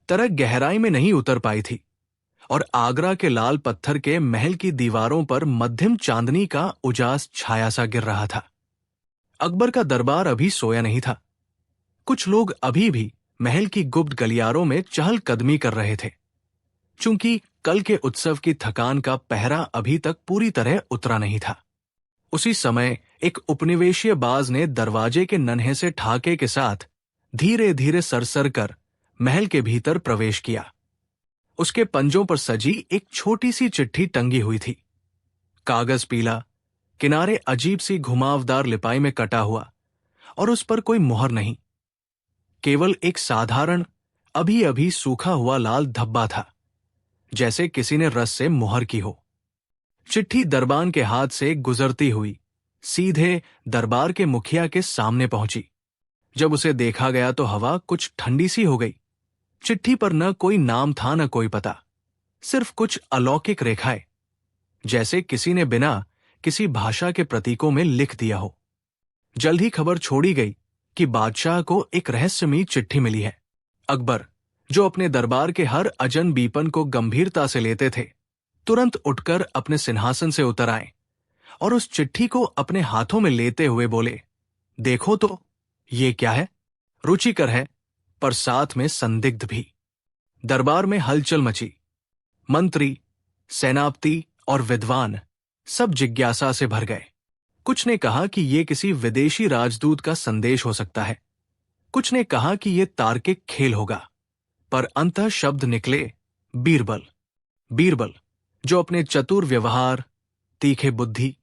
तरह गहराई में नहीं उतर पाई थी और आगरा के लाल पत्थर के महल की दीवारों पर मध्यम चांदनी का उजास छाया सा गिर रहा था। अकबर का दरबार अभी सोया नहीं था। कुछ लोग अभी भी महल की गुप्त गलियारों में चहलकदमी कर रहे थे, चूंकि कल के उत्सव की थकान का पहरा अभी तक पूरी तरह उतरा नहीं था। उसी समय एक उपनिवेशीय बाज ने दरवाजे के नन्हे से ठाके के साथ धीरे धीरे सरसर कर महल के भीतर प्रवेश किया। उसके पंजों पर सजी एक छोटी सी चिट्ठी टंगी हुई थी। कागज पीला, किनारे अजीब सी घुमावदार लिपाई में कटा हुआ और उस पर कोई मुहर नहीं, केवल एक साधारण अभी अभी सूखा हुआ लाल धब्बा था, जैसे किसी ने रस से मुहर की हो। चिट्ठी दरबान के हाथ से गुजरती हुई सीधे दरबार के मुखिया के सामने पहुंची। जब उसे देखा गया तो हवा कुछ ठंडी सी हो गई। चिट्ठी पर न कोई नाम था न कोई पता, सिर्फ कुछ अलौकिक रेखाएं, जैसे किसी ने बिना किसी भाषा के प्रतीकों में लिख दिया हो। जल्द ही खबर छोड़ी गई कि बादशाह को एक रहस्यमयी चिट्ठी मिली है। अकबर, जो अपने दरबार के हर अजन बीपन को गंभीरता से लेते थे, तुरंत उठकर अपने सिंहासन से उतर आए और उस चिट्ठी को अपने हाथों में लेते हुए बोले, देखो तो, ये क्या है? रुचिकर है, पर साथ में संदिग्ध भी। दरबार में हलचल मची। मंत्री, सेनापति और विद्वान सब जिज्ञासा से भर गए। कुछ ने कहा कि यह किसी विदेशी राजदूत का संदेश हो सकता है, कुछ ने कहा कि यह तार्किक खेल होगा, पर अंततः शब्द निकले बीरबल। बीरबल, जो अपने चतुर व्यवहार, तीखे बुद्धि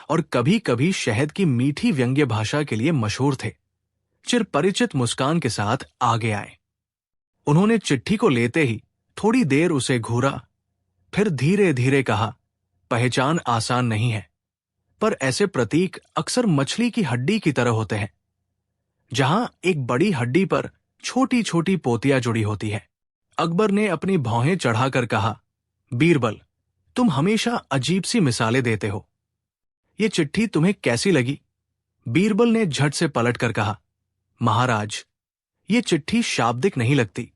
और कभी कभी शहद की मीठी व्यंग्य भाषा के लिए मशहूर थे, चिरपरिचित मुस्कान के साथ आगे आए। उन्होंने चिट्ठी को लेते ही थोड़ी देर उसे घूरा, फिर धीरे धीरे कहा, पहचान आसान नहीं है, पर ऐसे प्रतीक अक्सर मछली की हड्डी की तरह होते हैं, जहां एक बड़ी हड्डी पर छोटी छोटी पोतियां जुड़ी होती है। अकबर ने अपनी भौहें चढ़ाकर कहा, बीरबल, तुम हमेशा अजीब सी मिसालें देते हो। ये चिट्ठी तुम्हें कैसी लगी? बीरबल ने झट से पलटकर कहा, महाराज, ये चिट्ठी शाब्दिक नहीं लगती,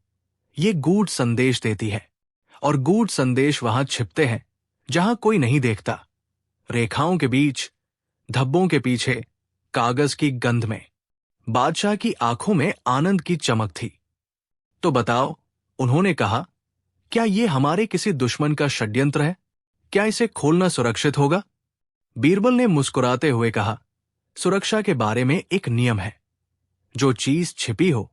ये गूढ़ संदेश देती है, और गूढ़ संदेश वहां छिपते हैं जहां कोई नहीं देखता, रेखाओं के बीच, धब्बों के पीछे, कागज की गंध में। बादशाह की आंखों में आनंद की चमक थी। तो बताओ, उन्होंने कहा, क्या यह हमारे किसी दुश्मन का षड्यंत्र है? क्या इसे खोलना सुरक्षित होगा? बीरबल ने मुस्कुराते हुए कहा, सुरक्षा के बारे में एक नियम है, जो चीज छिपी हो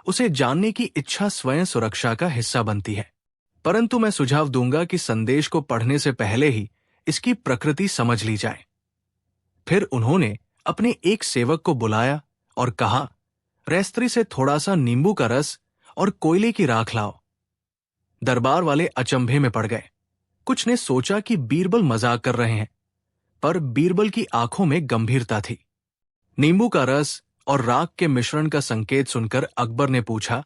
उसे जानने की इच्छा स्वयं सुरक्षा का हिस्सा बनती है। परंतु मैं सुझाव दूंगा कि संदेश को पढ़ने से पहले ही इसकी प्रकृति समझ ली जाए। फिर उन्होंने अपने एक सेवक को बुलाया और कहा, रेस्तरी से थोड़ा सा नींबू का रस और कोयले की राख लाओ। दरबार वाले अचंभे में पड़ गए। कुछ ने सोचा कि बीरबल मजाक कर रहे हैं, पर बीरबल की आंखों में गंभीरता थी। नींबू का रस और राख के मिश्रण का संकेत सुनकर अकबर ने पूछा,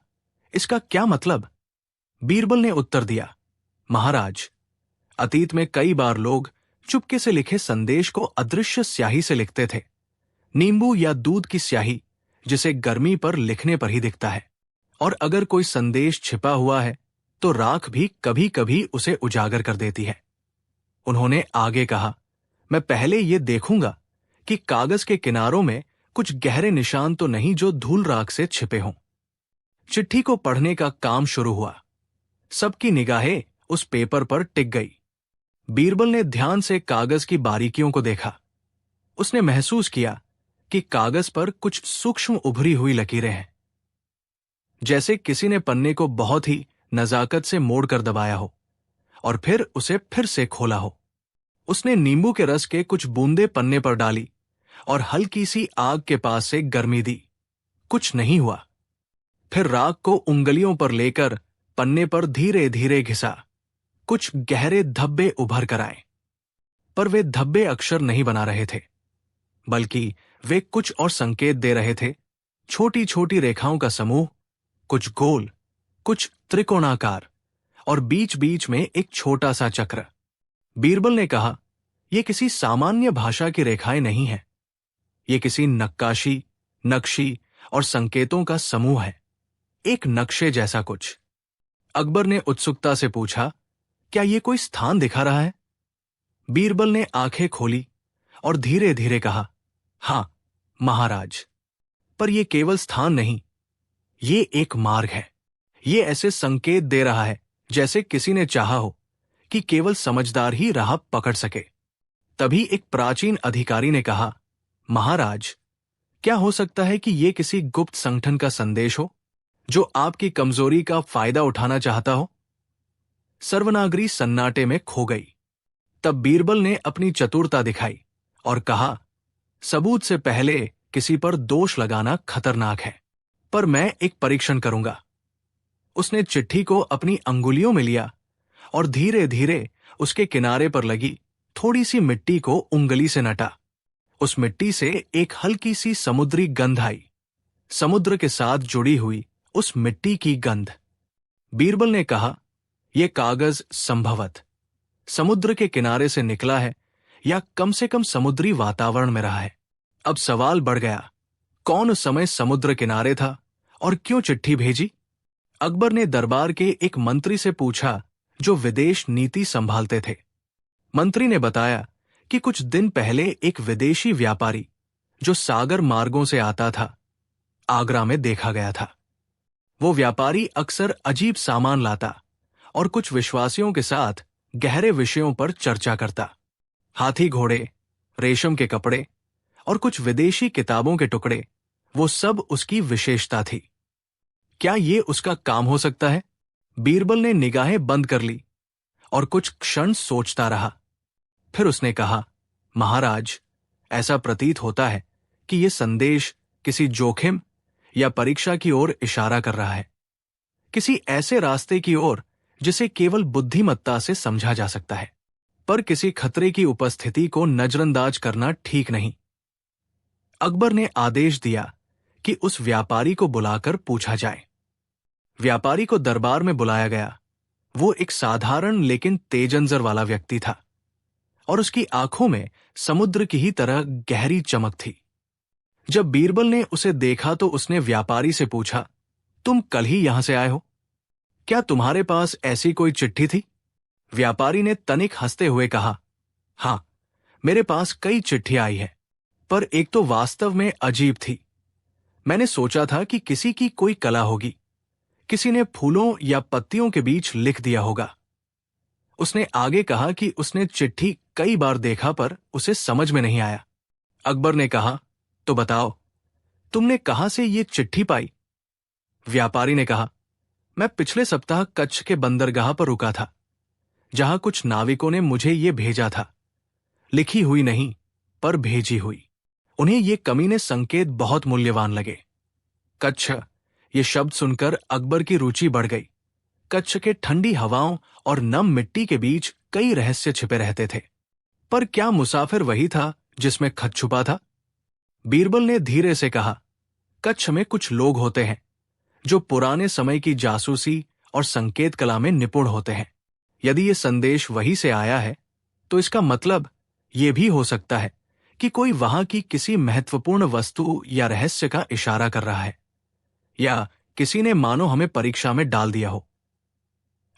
इसका क्या मतलब? बीरबल ने उत्तर दिया, महाराज, अतीत में कई बार लोग चुपके से लिखे संदेश को अदृश्य स्याही से लिखते थे, नींबू या दूध की स्याही, जिसे गर्मी पर लिखने पर ही दिखता है। और अगर कोई संदेश छिपा हुआ है तो राख भी कभी कभी उसे उजागर कर देती है। उन्होंने आगे कहा, मैं पहले ये देखूंगा कि कागज के किनारों में कुछ गहरे निशान तो नहीं जो धूल राख से छिपे हों। चिट्ठी को पढ़ने का काम शुरू हुआ। सबकी निगाहें उस पेपर पर टिक गई। बीरबल ने ध्यान से कागज की बारीकियों को देखा। उसने महसूस किया कि कागज पर कुछ सूक्ष्म उभरी हुई लकीरें हैं, जैसे किसी ने पन्ने को बहुत ही नजाकत से मोड़कर दबाया हो और फिर उसे फिर से खोला हो। उसने नींबू के रस के कुछ बूंदे पन्ने पर डाली और हल्की सी आग के पास से गर्मी दी। कुछ नहीं हुआ। फिर राख को उंगलियों पर लेकर पन्ने पर धीरे धीरे घिसा। कुछ गहरे धब्बे उभर कर आए, पर वे धब्बे अक्षर नहीं बना रहे थे, बल्कि वे कुछ और संकेत दे रहे थे। छोटी छोटी रेखाओं का समूह, कुछ गोल, कुछ त्रिकोणाकार और बीच बीच में एक छोटा सा चक्र। बीरबल ने कहा, यह किसी सामान्य भाषा की रेखाएं नहीं हैं, ये किसी नक्काशी, नक्शी और संकेतों का समूह है, एक नक्शे जैसा कुछ। अकबर ने उत्सुकता से पूछा, क्या ये कोई स्थान दिखा रहा है? बीरबल ने आंखें खोली और धीरे धीरे कहा, हां महाराज, पर यह केवल स्थान नहीं, ये एक मार्ग है। ये ऐसे संकेत दे रहा है जैसे किसी ने चाहा हो कि केवल समझदार ही राह पकड़ सके। तभी एक प्राचीन अधिकारी ने कहा, महाराज, क्या हो सकता है कि यह किसी गुप्त संगठन का संदेश हो जो आपकी कमजोरी का फायदा उठाना चाहता हो? सर्वनागरी सन्नाटे में खो गई। तब बीरबल ने अपनी चतुरता दिखाई और कहा, सबूत से पहले किसी पर दोष लगाना खतरनाक है, पर मैं एक परीक्षण करूंगा। उसने चिट्ठी को अपनी अंगुलियों में लिया और धीरे धीरे उसके किनारे पर लगी थोड़ी सी मिट्टी को उंगली से नटा। उस मिट्टी से एक हल्की सी समुद्री गंध आई, समुद्र के साथ जुड़ी हुई उस मिट्टी की गंध। बीरबल ने कहा, यह कागज संभवत समुद्र के किनारे से निकला है या कम से कम समुद्री वातावरण में रहा है। अब सवाल बढ़ गया, कौन उस समय समुद्र किनारे था और क्यों चिट्ठी भेजी? अकबर ने दरबार के एक मंत्री से पूछा जो विदेश नीति संभालते थे। मंत्री ने बताया कि कुछ दिन पहले एक विदेशी व्यापारी जो सागर मार्गों से आता था, आगरा में देखा गया था। वो व्यापारी अक्सर अजीब सामान लाता और कुछ विश्वासियों के साथ गहरे विषयों पर चर्चा करता। हाथी घोड़े, रेशम के कपड़े और कुछ विदेशी किताबों के टुकड़े, वो सब उसकी विशेषता थी। क्या ये उसका काम हो सकता है? बीरबल ने निगाहें बंद कर ली और कुछ क्षण सोचता रहा। फिर उसने कहा, महाराज, ऐसा प्रतीत होता है कि यह संदेश किसी जोखिम या परीक्षा की ओर इशारा कर रहा है, किसी ऐसे रास्ते की ओर जिसे केवल बुद्धिमत्ता से समझा जा सकता है, पर किसी खतरे की उपस्थिति को नजरअंदाज करना ठीक नहीं। अकबर ने आदेश दिया कि उस व्यापारी को बुलाकर पूछा जाए। व्यापारी को दरबार में बुलाया गया। वो एक साधारण लेकिन तेजनजर वाला व्यक्ति था और उसकी आंखों में समुद्र की ही तरह गहरी चमक थी। जब बीरबल ने उसे देखा तो उसने व्यापारी से पूछा, तुम कल ही यहां से आए हो? क्या तुम्हारे पास ऐसी कोई चिट्ठी थी? व्यापारी ने तनिक हंसते हुए कहा, हां, मेरे पास कई चिट्ठियां आई है, पर एक तो वास्तव में अजीब थी। मैंने सोचा था कि किसी की कोई कला होगी, किसी ने फूलों या पत्तियों के बीच लिख दिया होगा। उसने आगे कहा कि उसने चिट्ठी कई बार देखा पर उसे समझ में नहीं आया। अकबर ने कहा, तो बताओ, तुमने कहां से ये चिट्ठी पाई? व्यापारी ने कहा, मैं पिछले सप्ताह कच्छ के बंदरगाह पर रुका था, जहां कुछ नाविकों ने मुझे ये भेजा था। लिखी हुई नहीं, पर भेजी हुई। उन्हें ये कमीने संकेत बहुत मूल्यवान लगे। कच्छ, ये शब्द सुनकर अकबर की रुचि बढ़ गई। कच्छ के ठंडी हवाओं और नम मिट्टी के बीच कई रहस्य छिपे रहते थे। पर क्या मुसाफिर वही था जिसमें खत छुपा था? बीरबल ने धीरे से कहा, कच्छ में कुछ लोग होते हैं जो पुराने समय की जासूसी और संकेत कला में निपुण होते हैं। यदि ये संदेश वहीं से आया है, तो इसका मतलब ये भी हो सकता है कि कोई वहां की किसी महत्वपूर्ण वस्तु या रहस्य का इशारा कर रहा है, या किसी ने मानो हमें परीक्षा में डाल दिया हो।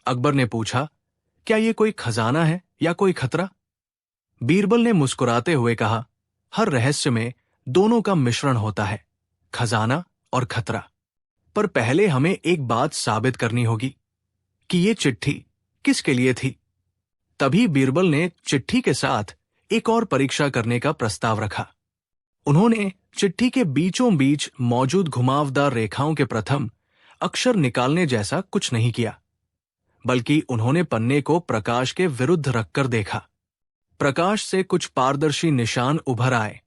अकबर ने पूछा, क्या यह कोई खजाना है या कोई खतरा? बीरबल ने मुस्कुराते हुए कहा, हर रहस्य में दोनों का मिश्रण होता है, खजाना और खतरा। पर पहले हमें एक बात साबित करनी होगी कि यह चिट्ठी किसके लिए थी। तभी बीरबल ने चिट्ठी के साथ एक और परीक्षा करने का प्रस्ताव रखा। उन्होंने चिट्ठी के बीचों बीच मौजूद घुमावदार रेखाओं के प्रथम अक्षर निकालने जैसा कुछ नहीं किया, बल्कि उन्होंने पन्ने को प्रकाश के विरुद्ध रखकर देखा। प्रकाश से कुछ पारदर्शी निशान उभर आए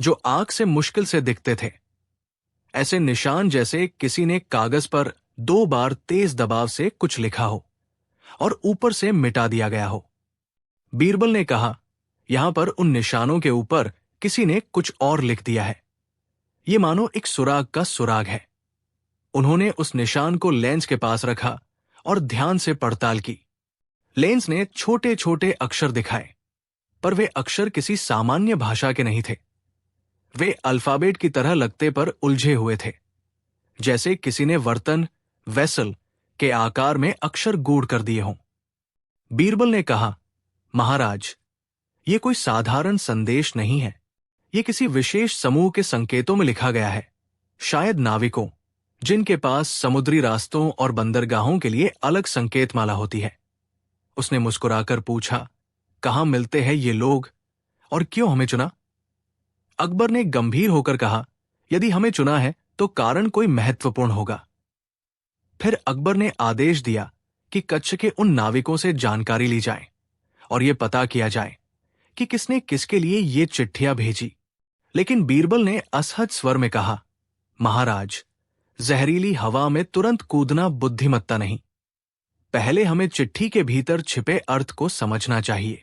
जो आंख से मुश्किल से दिखते थे, ऐसे निशान जैसे किसी ने कागज पर 2 बार तेज दबाव से कुछ लिखा हो और ऊपर से मिटा दिया गया हो। बीरबल ने कहा, यहां पर उन निशानों के ऊपर किसी ने कुछ और लिख दिया है। ये मानो एक सुराग का सुराग है। उन्होंने उस निशान को लेंस के पास रखा और ध्यान से पड़ताल की। लेंस ने छोटे छोटे अक्षर दिखाए, पर वे अक्षर किसी सामान्य भाषा के नहीं थे। वे अल्फाबेट की तरह लगते पर उलझे हुए थे, जैसे किसी ने वर्तन वेसल के आकार में अक्षर गूढ़ कर दिए हों। बीरबल ने कहा, महाराज, ये कोई साधारण संदेश नहीं है। ये किसी विशेष समूह के संकेतों में लिखा गया है, शायद नाविकों, जिनके पास समुद्री रास्तों और बंदरगाहों के लिए अलग संकेत माला होती है। उसने मुस्कुराकर पूछा, कहाँ मिलते हैं ये लोग और क्यों हमें चुना? अकबर ने गंभीर होकर कहा, यदि हमें चुना है तो कारण कोई महत्वपूर्ण होगा। फिर अकबर ने आदेश दिया कि कच्छ के उन नाविकों से जानकारी ली जाए और यह पता किया जाए कि किसने किसके लिए ये चिट्ठियां भेजी। लेकिन बीरबल ने असहज स्वर में कहा, महाराज, जहरीली हवा में तुरंत कूदना बुद्धिमत्ता नहीं। पहले हमें चिट्ठी के भीतर छिपे अर्थ को समझना चाहिए।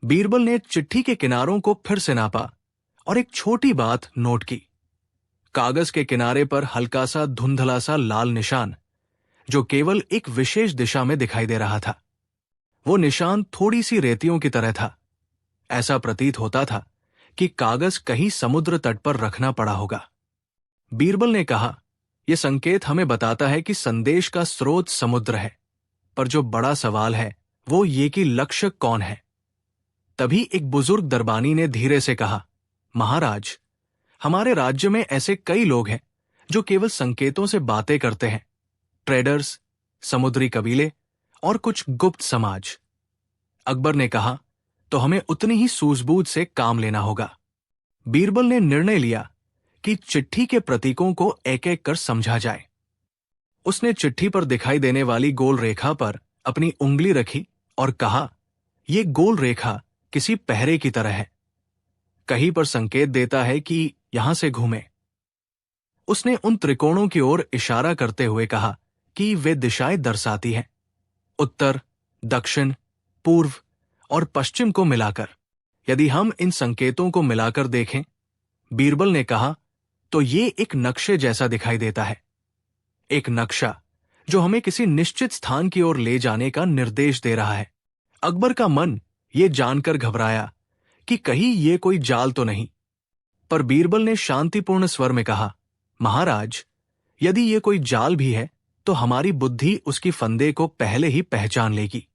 बीरबल ने चिट्ठी के किनारों को फिर से नापा और एक छोटी बात नोट की। कागज के किनारे पर हल्का सा धुंधला सा लाल निशान, जो केवल एक विशेष दिशा में दिखाई दे रहा था। वो निशान थोड़ी सी रेतियों की तरह था। ऐसा प्रतीत होता था कि कागज कहीं समुद्र तट पर रखना पड़ा होगा। बीरबल ने कहा, यह संकेत हमें बताता है कि संदेश का स्रोत समुद्र है, पर जो बड़ा सवाल है वो ये कि लक्ष्य कौन है। तभी एक बुजुर्ग दरबानी ने धीरे से कहा, महाराज, हमारे राज्य में ऐसे कई लोग हैं जो केवल संकेतों से बातें करते हैं। ट्रेडर्स, समुद्री कबीले और कुछ गुप्त समाज। अकबर ने कहा, तो हमें उतनी ही सूझबूझ से काम लेना होगा। बीरबल ने निर्णय लिया कि चिट्ठी के प्रतीकों को एक एक कर समझा जाए। उसने चिट्ठी पर दिखाई देने वाली गोल रेखा पर अपनी उंगली रखी और कहा, यह गोल रेखा किसी पहरे की तरह है, कहीं पर संकेत देता है कि यहां से घूमे। उसने उन त्रिकोणों की ओर इशारा करते हुए कहा कि वे दिशाएं दर्शाती हैं, उत्तर, दक्षिण, पूर्व और पश्चिम को मिलाकर। यदि हम इन संकेतों को मिलाकर देखें, बीरबल ने कहा, तो ये एक नक्शे जैसा दिखाई देता है। एक नक्शा जो हमें किसी निश्चित स्थान की ओर ले जाने का निर्देश दे रहा है। अकबर का मन ये जानकर घबराया कि कहीं ये कोई जाल तो नहीं। पर बीरबल ने शांतिपूर्ण स्वर में कहा, महाराज, यदि ये कोई जाल भी है तो हमारी बुद्धि उसकी फंदे को पहले ही पहचान लेगी।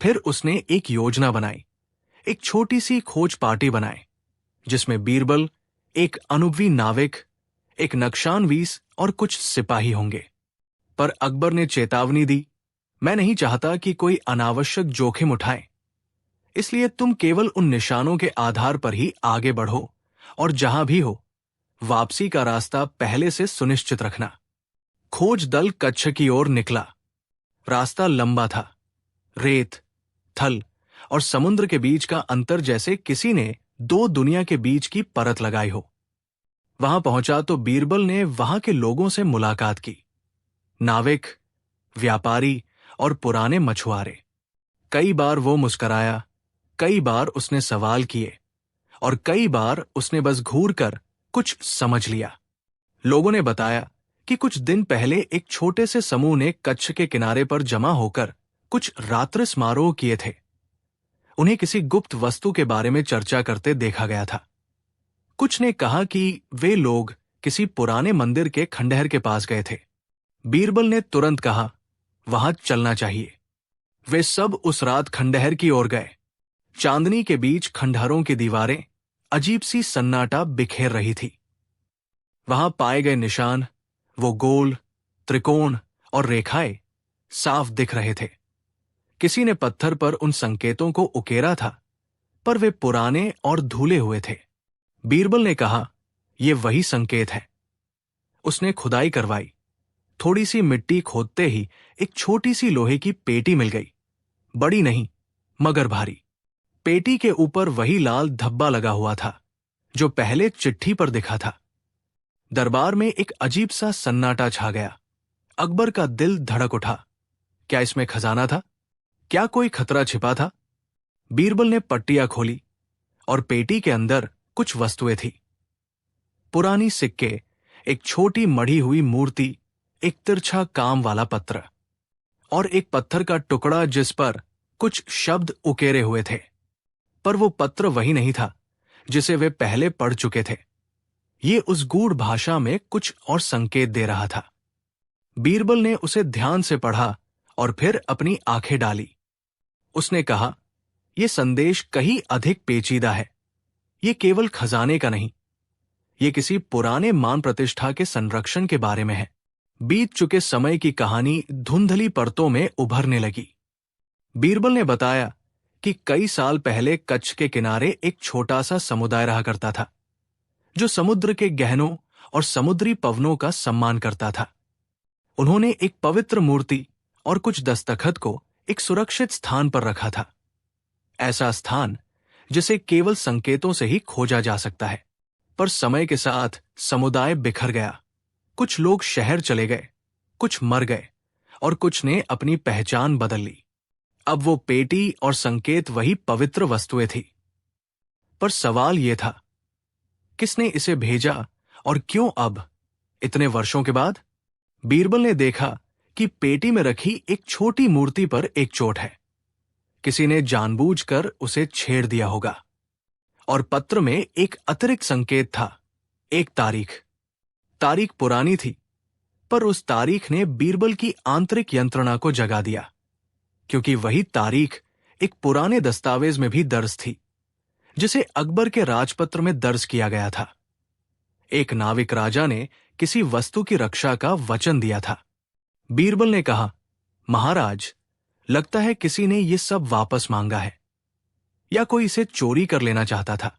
फिर उसने एक योजना बनाई, एक छोटी सी खोज पार्टी बनाई, जिसमें बीरबल, एक अनुभवी नाविक, एक नक्शानवीस और कुछ सिपाही होंगे। पर अकबर ने चेतावनी दी, मैं नहीं चाहता कि कोई अनावश्यक जोखिम उठाए, इसलिए तुम केवल उन निशानों के आधार पर ही आगे बढ़ो और जहां भी हो, वापसी का रास्ता पहले से सुनिश्चित रखना। खोज दल कच्छ की ओर निकला। रास्ता लंबा था, रेत, थल और समुद्र के बीच का अंतर जैसे किसी ने दो दुनिया के बीच की परत लगाई हो। वहां पहुंचा तो बीरबल ने वहां के लोगों से मुलाकात की। नाविक, व्यापारी और पुराने मछुआरे। कई बार वो मुस्कराया, कई बार उसने सवाल किए और कई बार उसने बस घूर कर कुछ समझ लिया। लोगों ने बताया कि कुछ दिन पहले एक छोटे से समूह ने कच्छ के किनारे पर जमा होकर कुछ रात्रि समारोह किए थे। उन्हें किसी गुप्त वस्तु के बारे में चर्चा करते देखा गया था। कुछ ने कहा कि वे लोग किसी पुराने मंदिर के खंडहर के पास गए थे। बीरबल ने तुरंत कहा, वहां चलना चाहिए। वे सब उस रात खंडहर की ओर गए। चांदनी के बीच खंडहरों की दीवारें अजीब सी सन्नाटा बिखेर रही थी। वहां पाए गए निशान, वो गोल, त्रिकोण और रेखाएं साफ दिख रहे थे। किसी ने पत्थर पर उन संकेतों को उकेरा था, पर वे पुराने और धुले हुए थे। बीरबल ने कहा, ये वही संकेत है। उसने खुदाई करवाई। थोड़ी सी मिट्टी खोदते ही एक छोटी सी लोहे की पेटी मिल गई। बड़ी नहीं, मगर भारी। पेटी के ऊपर वही लाल धब्बा लगा हुआ था जो पहले चिट्ठी पर दिखा था। दरबार में एक अजीब सा सन्नाटा छा गया। अकबर का दिल धड़क उठा। क्या इसमें खजाना था? क्या कोई खतरा छिपा था? बीरबल ने पट्टियां खोली और पेटी के अंदर कुछ वस्तुएं थी। पुरानी सिक्के, एक छोटी मढ़ी हुई मूर्ति, एक तिरछा काम वाला पत्र और एक पत्थर का टुकड़ा जिस पर कुछ शब्द उकेरे हुए थे। पर वो पत्र वही नहीं था जिसे वे पहले पढ़ चुके थे। ये उस गूढ़ भाषा में कुछ और संकेत दे रहा था। बीरबल ने उसे ध्यान से पढ़ा और फिर अपनी आंखें डाली। उसने कहा, यह संदेश कहीं अधिक पेचीदा है। ये केवल खजाने का नहीं, ये किसी पुराने मान प्रतिष्ठा के संरक्षण के बारे में है। बीत चुके समय की कहानी धुंधली परतों में उभरने लगी। बीरबल ने बताया कि कई साल पहले कच्छ के किनारे एक छोटा सा समुदाय रहा करता था, जो समुद्र के गहनों और समुद्री पवनों का सम्मान करता था। उन्होंने एक पवित्र मूर्ति और कुछ दस्तखत को एक सुरक्षित स्थान पर रखा था, ऐसा स्थान जिसे केवल संकेतों से ही खोजा जा सकता है। पर समय के साथ समुदाय बिखर गया। कुछ लोग शहर चले गए, कुछ मर गए और कुछ ने अपनी पहचान बदल ली। अब वो पेटी और संकेत वही पवित्र वस्तुएं थी। पर सवाल यह था, किसने इसे भेजा और क्यों अब, इतने वर्षों के बाद? बीरबल ने देखा कि पेटी में रखी एक छोटी मूर्ति पर एक चोट है। किसी ने जानबूझकर उसे छेड़ दिया होगा। और पत्र में एक अतिरिक्त संकेत था, एक तारीख। तारीख पुरानी थी, पर उस तारीख ने बीरबल की आंतरिक यंत्रणा को जगा दिया, क्योंकि वही तारीख एक पुराने दस्तावेज में भी दर्ज थी, जिसे अकबर के राजपत्र में दर्ज किया गया था। एक नाविक राजा ने किसी वस्तु की रक्षा का वचन दिया था। बीरबल ने कहा, महाराज, लगता है किसी ने ये सब वापस मांगा है, या कोई इसे चोरी कर लेना चाहता था।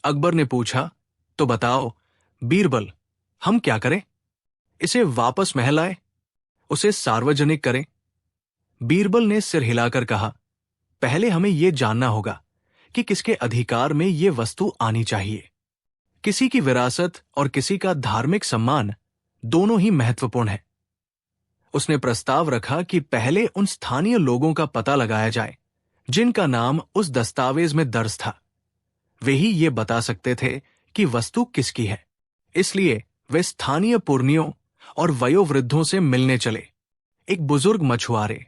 अकबर ने पूछा, तो बताओ बीरबल, हम क्या करें? इसे वापस महल आए, उसे सार्वजनिक करें? बीरबल ने सिर हिलाकर कहा, पहले हमें यह जानना होगा कि किसके अधिकार में यह वस्तु आनी चाहिए। किसी की विरासत और किसी का धार्मिक सम्मान दोनों ही महत्वपूर्ण है। उसने प्रस्ताव रखा कि पहले उन स्थानीय लोगों का पता लगाया जाए जिनका नाम उस दस्तावेज में दर्ज था। वे ही ये बता सकते थे कि वस्तु किसकी है। इसलिए वे स्थानीय पुरनियों और वयोवृद्धों से मिलने चले। एक बुजुर्ग मछुआरे,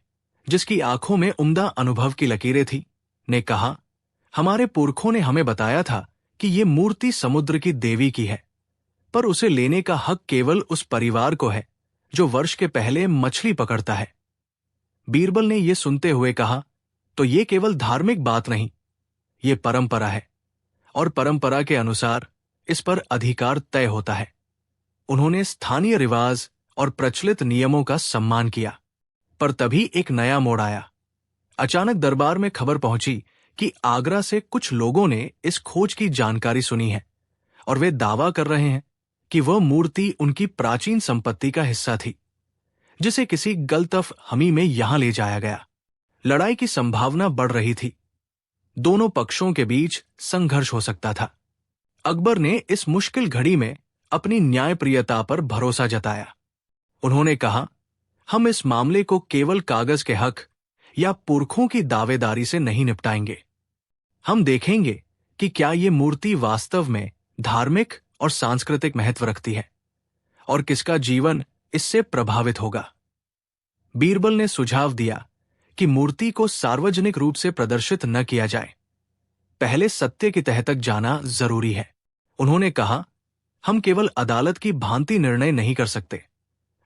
जिसकी आंखों में उम्दा अनुभव की लकीरें थी, ने कहा, हमारे पुरखों ने हमें बताया था कि ये मूर्ति समुद्र की देवी की है, पर उसे लेने का हक केवल उस परिवार को है जो वर्ष के पहले मछली पकड़ता है। बीरबल ने यह सुनते हुए कहा, तो ये केवल धार्मिक बात नहीं, ये परंपरा है, और परंपरा के अनुसार इस पर अधिकार तय होता है। उन्होंने स्थानीय रिवाज और प्रचलित नियमों का सम्मान किया। पर तभी एक नया मोड़ आया। अचानक दरबार में खबर पहुंची कि आगरा से कुछ लोगों ने इस खोज की जानकारी सुनी है, और वे दावा कर रहे हैं कि वह मूर्ति उनकी प्राचीन संपत्ति का हिस्सा थी, जिसे किसी गलतफ हमी में यहां ले जाया गया। लड़ाई की संभावना बढ़ रही थी। दोनों पक्षों के बीच संघर्ष हो सकता था। अकबर ने इस मुश्किल घड़ी में अपनी न्यायप्रियता पर भरोसा जताया। उन्होंने कहा, हम इस मामले को केवल कागज के हक या पुरखों की दावेदारी से नहीं निपटाएंगे। हम देखेंगे कि क्या ये मूर्ति वास्तव में धार्मिक और सांस्कृतिक महत्व रखती है, और किसका जीवन इससे प्रभावित होगा। बीरबल ने सुझाव दिया कि मूर्ति को सार्वजनिक रूप से प्रदर्शित न किया जाए। पहले सत्य की तह तक जाना जरूरी है। उन्होंने कहा, हम केवल अदालत की भांति निर्णय नहीं कर सकते।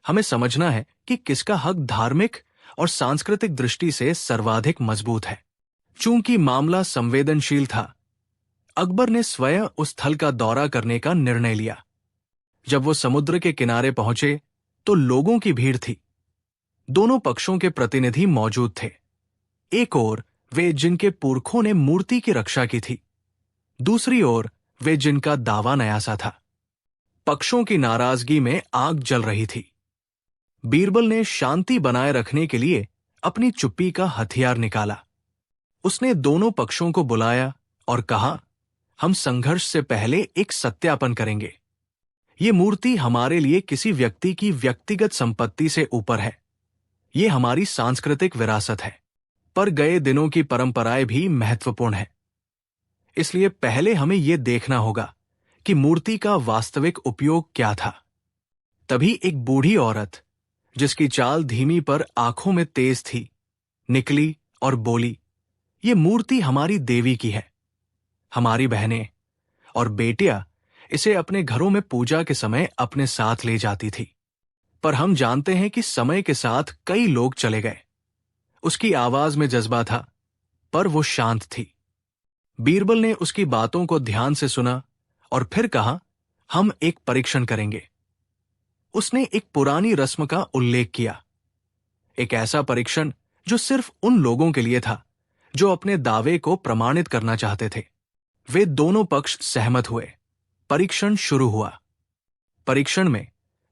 हमें समझना है कि किसका हक धार्मिक और सांस्कृतिक दृष्टि से सर्वाधिक मजबूत है। चूंकि मामला संवेदनशील था, अकबर ने स्वयं उस स्थल का दौरा करने का निर्णय लिया। जब वो समुद्र के किनारे पहुंचे तो लोगों की भीड़ थी। दोनों पक्षों के प्रतिनिधि मौजूद थे। एक ओर वे जिनके पुरखों ने मूर्ति की रक्षा की थी, दूसरी ओर वे जिनका दावा नयासा था। पक्षों की नाराजगी में आग जल रही थी। बीरबल ने शांति बनाए रखने के लिए अपनी चुप्पी का हथियार निकाला। उसने दोनों पक्षों को बुलाया और कहा, हम संघर्ष से पहले एक सत्यापन करेंगे। ये मूर्ति हमारे लिए किसी व्यक्ति की व्यक्तिगत संपत्ति से ऊपर है। ये हमारी सांस्कृतिक विरासत है, पर गए दिनों की परंपराएं भी महत्वपूर्ण है। इसलिए पहले हमें यह देखना होगा कि मूर्ति का वास्तविक उपयोग क्या था। तभी एक बूढ़ी औरत, जिसकी चाल धीमी पर आंखों में तेज थी, निकली और बोली, ये मूर्ति हमारी देवी की है। हमारी बहनें और बेटियां इसे अपने घरों में पूजा के समय अपने साथ ले जाती थी। पर हम जानते हैं कि समय के साथ कई लोग चले गए। उसकी आवाज में जज्बा था, पर वो शांत थी। बीरबल ने उसकी बातों को ध्यान से सुना और फिर कहा, हम एक परीक्षण करेंगे। उसने एक पुरानी रस्म का उल्लेख किया, एक ऐसा परीक्षण जो सिर्फ उन लोगों के लिए था जो अपने दावे को प्रमाणित करना चाहते थे। वे दोनों पक्ष सहमत हुए। परीक्षण शुरू हुआ। परीक्षण में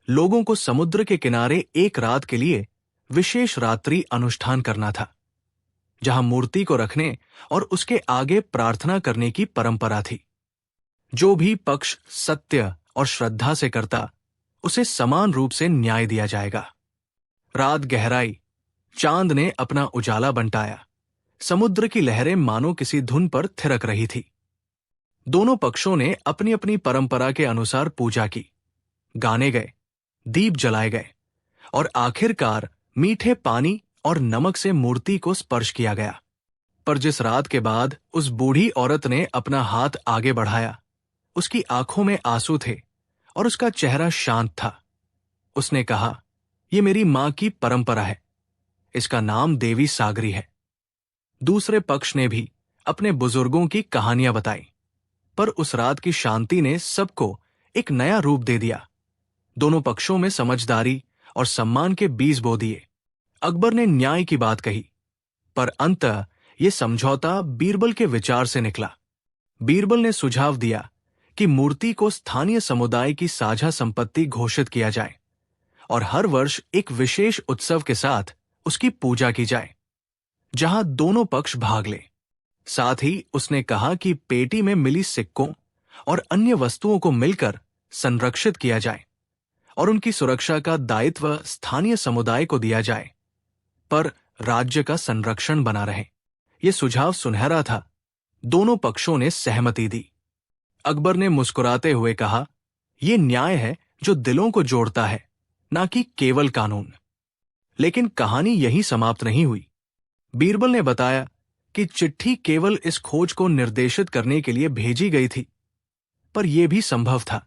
लोगों को समुद्र के किनारे एक रात के लिए विशेष रात्रि अनुष्ठान करना था, जहां मूर्ति को रखने और उसके आगे प्रार्थना करने की परंपरा थी। जो भी पक्ष सत्य और श्रद्धा से करता, उसे समान रूप से न्याय दिया जाएगा। रात गहराई, चांद ने अपना उजाला बंटाया। समुद्र की लहरें मानो किसी धुन पर थिरक रही थी। दोनों पक्षों ने अपनी अपनी परंपरा के अनुसार पूजा की। गाने गए, दीप जलाए गए और आखिरकार मीठे पानी और नमक से मूर्ति को स्पर्श किया गया। पर जिस रात के बाद उस बूढ़ी औरत ने अपना हाथ आगे बढ़ाया, उसकी आंखों में आंसू थे और उसका चेहरा शांत था। उसने कहा, यह मेरी मां की परंपरा है। इसका नाम देवी सागरी है। दूसरे पक्ष ने भी अपने बुजुर्गों की कहानियां बताई, पर उस रात की शांति ने सबको एक नया रूप दे दिया। दोनों पक्षों में समझदारी और सम्मान के बीज बो दिए। अकबर ने न्याय की बात कही, पर अंततः यह समझौता बीरबल के विचार से निकला। बीरबल ने सुझाव दिया कि मूर्ति को स्थानीय समुदाय की साझा संपत्ति घोषित किया जाए और हर वर्ष एक विशेष उत्सव के साथ उसकी पूजा की जाए, जहां दोनों पक्ष भाग लें। साथ ही उसने कहा कि पेटी में मिली सिक्कों और अन्य वस्तुओं को मिलकर संरक्षित किया जाए और उनकी सुरक्षा का दायित्व स्थानीय समुदाय को दिया जाए, पर राज्य का संरक्षण बना रहे। यह सुझाव सुनहरा था। दोनों पक्षों ने सहमति दी। अकबर ने मुस्कुराते हुए कहा, यह न्याय है जो दिलों को जोड़ता है, ना कि केवल कानून। लेकिन कहानी यहीं समाप्त नहीं हुई। बीरबल ने बताया कि चिट्ठी केवल इस खोज को निर्देशित करने के लिए भेजी गई थी, पर यह भी संभव था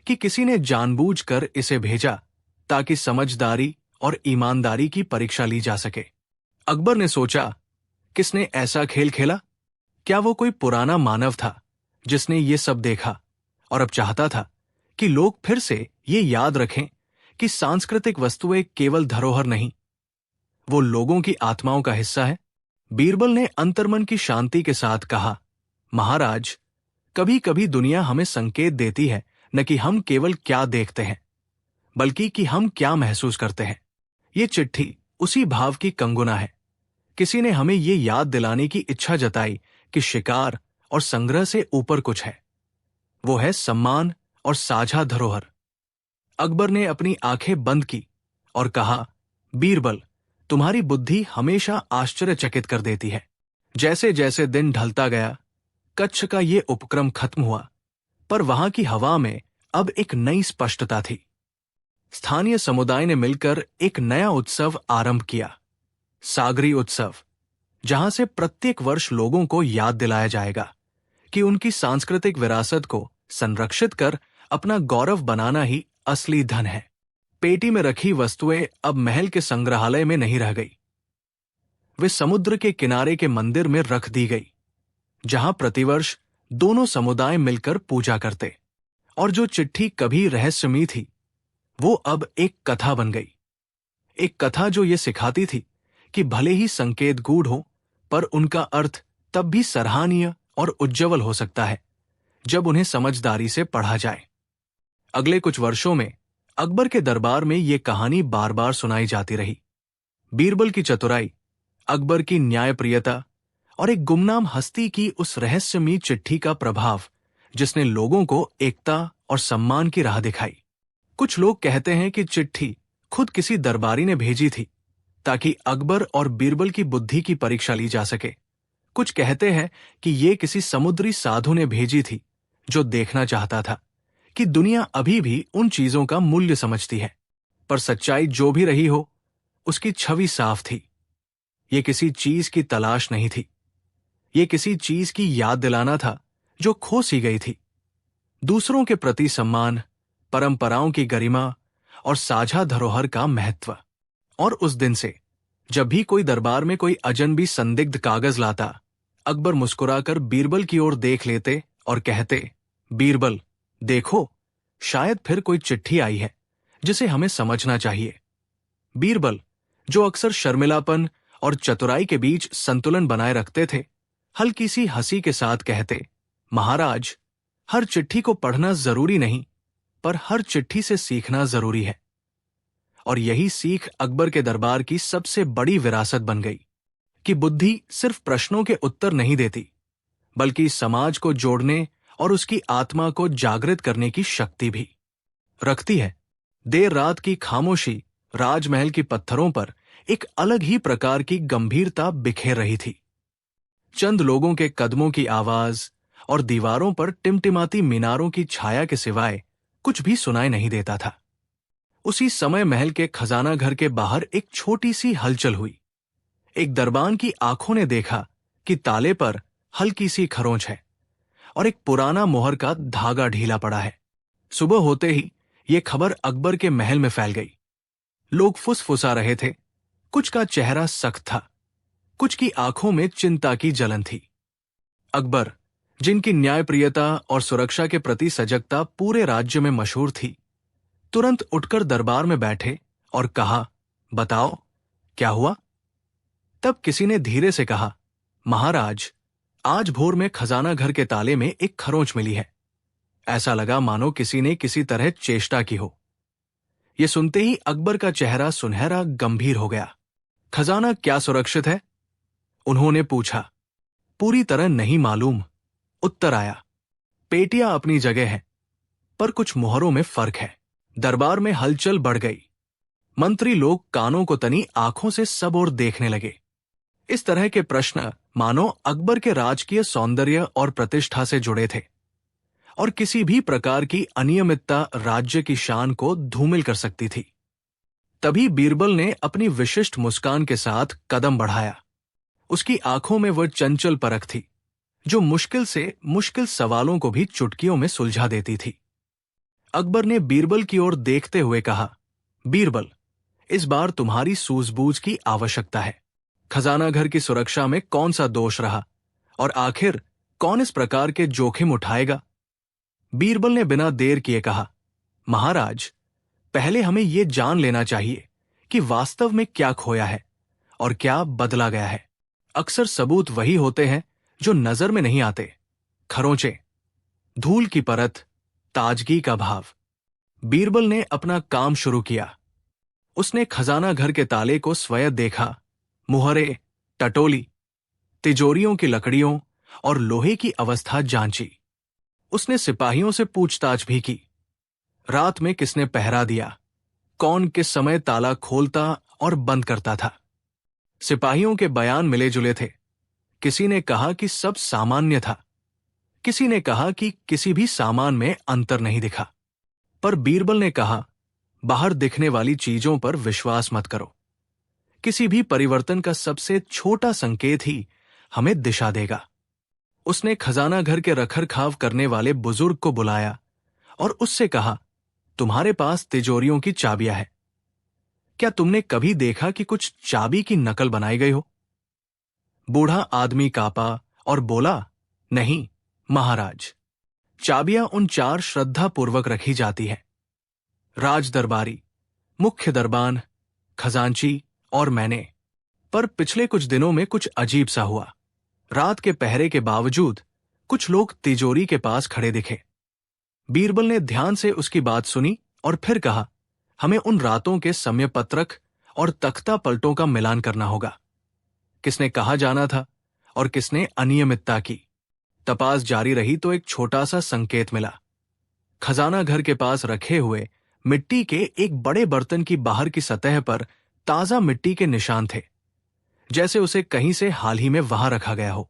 कि किसी ने जानबूझकर इसे भेजा ताकि समझदारी और ईमानदारी की परीक्षा ली जा सके। अकबर ने सोचा, किसने ऐसा खेल खेला? क्या वो कोई पुराना मानव था जिसने ये सब देखा और अब चाहता था कि लोग फिर से ये याद रखें कि सांस्कृतिक वस्तुएं केवल धरोहर नहीं, वो लोगों की आत्माओं का हिस्सा है? बीरबल ने अंतर्मन की शांति के साथ कहा, महाराज, कभी कभी दुनिया हमें संकेत देती है, न कि हम केवल क्या देखते हैं, बल्कि कि हम क्या महसूस करते हैं। ये चिट्ठी उसी भाव की कंगुना है। किसी ने हमें ये याद दिलाने की इच्छा जताई कि शिकार और संग्रह से ऊपर कुछ है। वो है सम्मान और साझा धरोहर। अकबर ने अपनी आंखें बंद की और कहा, बीरबल, तुम्हारी बुद्धि हमेशा आश्चर्यचकित कर देती है। जैसे जैसे दिन ढलता गया, कच्छ का ये उपक्रम खत्म हुआ, पर वहां की हवा में अब एक नई स्पष्टता थी। स्थानीय समुदाय ने मिलकर एक नया उत्सव आरंभ किया, सागरी उत्सव, जहां से प्रत्येक वर्ष लोगों को याद दिलाया जाएगा कि उनकी सांस्कृतिक विरासत को संरक्षित कर अपना गौरव बनाना ही असली धन है। पेटी में रखी वस्तुएं अब महल के संग्रहालय में नहीं रह गई। वे समुद्र के किनारे के मंदिर में रख दी गई, जहां प्रतिवर्ष दोनों समुदाय मिलकर पूजा करते। और जो चिट्ठी कभी रहस्यमयी थी, वो अब एक कथा बन गई। एक कथा जो ये सिखाती थी कि भले ही संकेत गूढ़ हो, पर उनका अर्थ तब भी सराहनीय और उज्जवल हो सकता है जब उन्हें समझदारी से पढ़ा जाए। अगले कुछ वर्षों में अकबर के दरबार में ये कहानी बार बार सुनाई जाती रही। बीरबल की चतुराई, अकबर की न्यायप्रियता और एक गुमनाम हस्ती की उस रहस्यमयी चिट्ठी का प्रभाव, जिसने लोगों को एकता और सम्मान की राह दिखाई। कुछ लोग कहते हैं कि चिट्ठी खुद किसी दरबारी ने भेजी थी ताकि अकबर और बीरबल की बुद्धि की परीक्षा ली जा सके। कुछ कहते हैं कि ये किसी समुद्री साधु ने भेजी थी जो देखना चाहता था कि दुनिया अभी भी उन चीजों का मूल्य समझती है। पर सच्चाई जो भी रही हो, उसकी छवि साफ थी। ये किसी चीज की तलाश नहीं थी, ये किसी चीज की याद दिलाना था जो खो सी गई थी। दूसरों के प्रति सम्मान, परंपराओं की गरिमा और साझा धरोहर का महत्व। और उस दिन से जब भी कोई दरबार में कोई अजनबी संदिग्ध कागज लाता, अकबर मुस्कुराकर बीरबल की ओर देख लेते और कहते, बीरबल, देखो, शायद फिर कोई चिट्ठी आई है जिसे हमें समझना चाहिए। बीरबल, जो अक्सर शर्मिलापन और चतुराई के बीच संतुलन बनाए रखते थे, हल्की सी हंसी के साथ कहते, महाराज, हर चिट्ठी को पढ़ना जरूरी नहीं, पर हर चिट्ठी से सीखना जरूरी है। और यही सीख अकबर के दरबार की सबसे बड़ी विरासत बन गई कि बुद्धि सिर्फ प्रश्नों के उत्तर नहीं देती, बल्कि समाज को जोड़ने और उसकी आत्मा को जागृत करने की शक्ति भी रखती है। देर रात की खामोशी राजमहल की पत्थरों पर एक अलग ही प्रकार की गंभीरता बिखेर रही थी। चंद लोगों के कदमों की आवाज और दीवारों पर टिमटिमाती मीनारों की छाया के सिवाय कुछ भी सुनाई नहीं देता था। उसी समय महल के खजाना घर के बाहर एक छोटी सी हलचल हुई। एक दरबान की आंखों ने देखा कि ताले पर हल्की सी खरोंच है और एक पुराना मोहर का धागा ढीला पड़ा है। सुबह होते ही ये खबर अकबर के महल में फैल गई। लोग फुसफुसा रहे थे। कुछ का चेहरा सख्त था, कुछ की आंखों में चिंता की जलन थी। अकबर, जिनकी न्यायप्रियता और सुरक्षा के प्रति सजगता पूरे राज्य में मशहूर थी, तुरंत उठकर दरबार में बैठे और कहा, बताओ, क्या हुआ? तब किसी ने धीरे से कहा, महाराज, आज भोर में खजाना घर के ताले में एक खरोंच मिली है। ऐसा लगा मानो किसी ने किसी तरह चेष्टा की हो। यह सुनते ही अकबर का चेहरा सुनहरा गंभीर हो गया। खजाना क्या सुरक्षित है? उन्होंने पूछा। पूरी तरह नहीं मालूम, उत्तर आया। पेटियां अपनी जगह है, पर कुछ मोहरों में फर्क है। दरबार में हलचल बढ़ गई। मंत्री लोग कानों को तनी आंखों से सब ओर देखने लगे। इस तरह के प्रश्न मानो अकबर के राजकीय सौंदर्य और प्रतिष्ठा से जुड़े थे और किसी भी प्रकार की अनियमितता राज्य की शान को धूमिल कर सकती थी। तभी बीरबल ने अपनी विशिष्ट मुस्कान के साथ कदम बढ़ाया। उसकी आंखों में वह चंचल परख थी जो मुश्किल से मुश्किल सवालों को भी चुटकियों में सुलझा देती थी। अकबर ने बीरबल की ओर देखते हुए कहा, बीरबल, इस बार तुम्हारी सूझबूझ की आवश्यकता है। खजाना घर की सुरक्षा में कौन सा दोष रहा और आखिर कौन इस प्रकार के जोखिम उठाएगा? बीरबल ने बिना देर किए कहा, महाराज, पहले हमें यह जान लेना चाहिए कि वास्तव में क्या खोया है और क्या बदला गया है। अक्सर सबूत वही होते हैं जो नजर में नहीं आते। खरोंचे, धूल की परत, ताजगी का भाव। बीरबल ने अपना काम शुरू किया। उसने खजाना घर के ताले को स्वयं देखा, मुहरे, टटोली, तिजोरियों की लकड़ियों और लोहे की अवस्था जांची। उसने सिपाहियों से पूछताछ भी की। रात में किसने पहरा दिया, कौन किस समय ताला खोलता और बंद करता था। सिपाहियों के बयान मिले जुले थे। किसी ने कहा कि सब सामान्य था, किसी ने कहा कि किसी भी सामान में अंतर नहीं दिखा। पर बीरबल ने कहा, बाहर दिखने वाली चीजों पर विश्वास मत करो। किसी भी परिवर्तन का सबसे छोटा संकेत ही हमें दिशा देगा। उसने खजाना घर के रखरखाव करने वाले बुजुर्ग को बुलाया और उससे कहा, तुम्हारे पास तिजोरियों की चाबियां हैं। क्या तुमने कभी देखा कि कुछ चाबी की नकल बनाई गई हो? बूढ़ा आदमी कांपा और बोला, नहीं महाराज, चाबियां उन 4 श्रद्धापूर्वक रखी जाती हैं। राज दरबारी, मुख्य दरबान, खजांची और मैंने। पर पिछले कुछ दिनों में कुछ अजीब सा हुआ। रात के पहरे के बावजूद कुछ लोग तिजोरी के पास खड़े दिखे। बीरबल ने ध्यान से उसकी बात सुनी और फिर कहा, हमें उन रातों के समय पत्रक और तख्ता पलटों का मिलान करना होगा। किसने कहा जाना था और किसने अनियमितता की। तपास जारी रही तो एक छोटा सा संकेत मिला। खजाना घर के पास रखे हुए मिट्टी के एक बड़े बर्तन की बाहर की सतह पर ताजा मिट्टी के निशान थे, जैसे उसे कहीं से हाल ही में वहां रखा गया हो।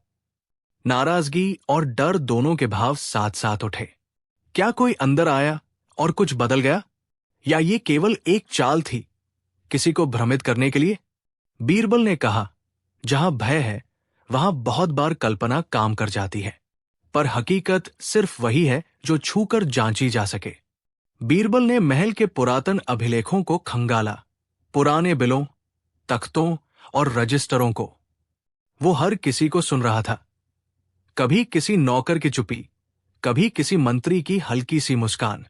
नाराजगी और डर दोनों के भाव साथ साथ उठे। क्या कोई अंदर आया और कुछ बदल गया, या ये केवल एक चाल थी किसी को भ्रमित करने के लिए? बीरबल ने कहा, जहां भय है वहां बहुत बार कल्पना काम कर जाती है, पर हकीकत सिर्फ वही है जो छूकर जांची जा सके। बीरबल ने महल के पुरातन अभिलेखों को खंगाला, पुराने बिलों, तख्तों और रजिस्टरों को। वो हर किसी को सुन रहा था। कभी किसी नौकर की चुप्पी, कभी किसी मंत्री की हल्की सी मुस्कान।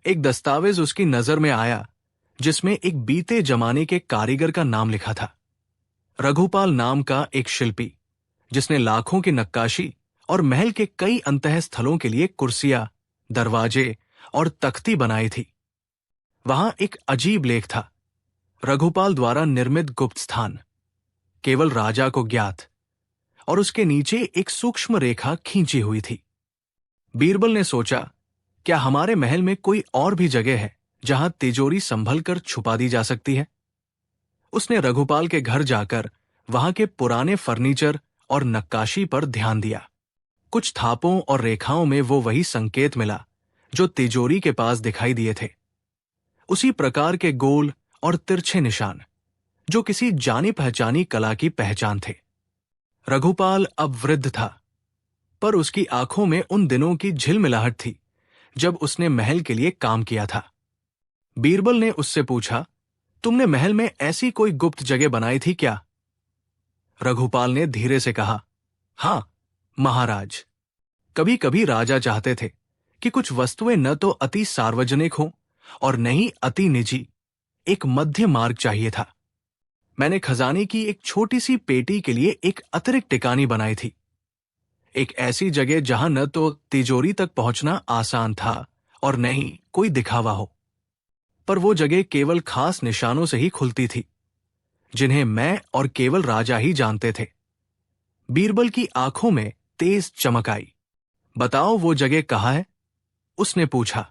एक दस्तावेज उसकी नजर में आया जिसमें एक बीते जमाने के कारीगर का नाम लिखा था। रघुपाल नाम का एक शिल्पी, जिसने लाखों की नक्काशी और महल के कई अंतः स्थलों के लिए कुर्सियां, दरवाजे और तख्ती बनाई थी। वहां एक अजीब लेख था, रघुपाल द्वारा निर्मित गुप्त स्थान, केवल राजा को ज्ञात, और उसके नीचे एक सूक्ष्म रेखा खींची हुई थी। बीरबल ने सोचा, क्या हमारे महल में कोई और भी जगह है जहां तिजोरी संभल कर छुपा दी जा सकती है? उसने रघुपाल के घर जाकर वहां के पुराने फर्नीचर और नक्काशी पर ध्यान दिया। कुछ थापों और रेखाओं में वो वही संकेत मिला जो तिजोरी के पास दिखाई दिए थे। उसी प्रकार के गोल और तिरछे निशान जो किसी जानी पहचानी कला की पहचान थे। रघुपाल अब वृद्ध था, पर उसकी आंखों में उन दिनों की झिलमिलाहट थी जब उसने महल के लिए काम किया था। बीरबल ने उससे पूछा, तुमने महल में ऐसी कोई गुप्त जगह बनाई थी क्या? रघुपाल ने धीरे से कहा, हां महाराज। कभी कभी राजा चाहते थे कि कुछ वस्तुएं न तो अति सार्वजनिक हों और न ही अति निजी, एक मध्य मार्ग चाहिए था। मैंने खजाने की एक छोटी सी पेटी के लिए एक अतिरिक्त टिकानी बनाई थी, एक ऐसी जगह जहां न तो तिजोरी तक पहुंचना आसान था और न ही कोई दिखावा हो, पर वो जगह केवल खास निशानों से ही खुलती थी, जिन्हें मैं और केवल राजा ही जानते थे। बीरबल की आंखों में तेज चमक आई। बताओ वो जगह कहाँ है? उसने पूछा।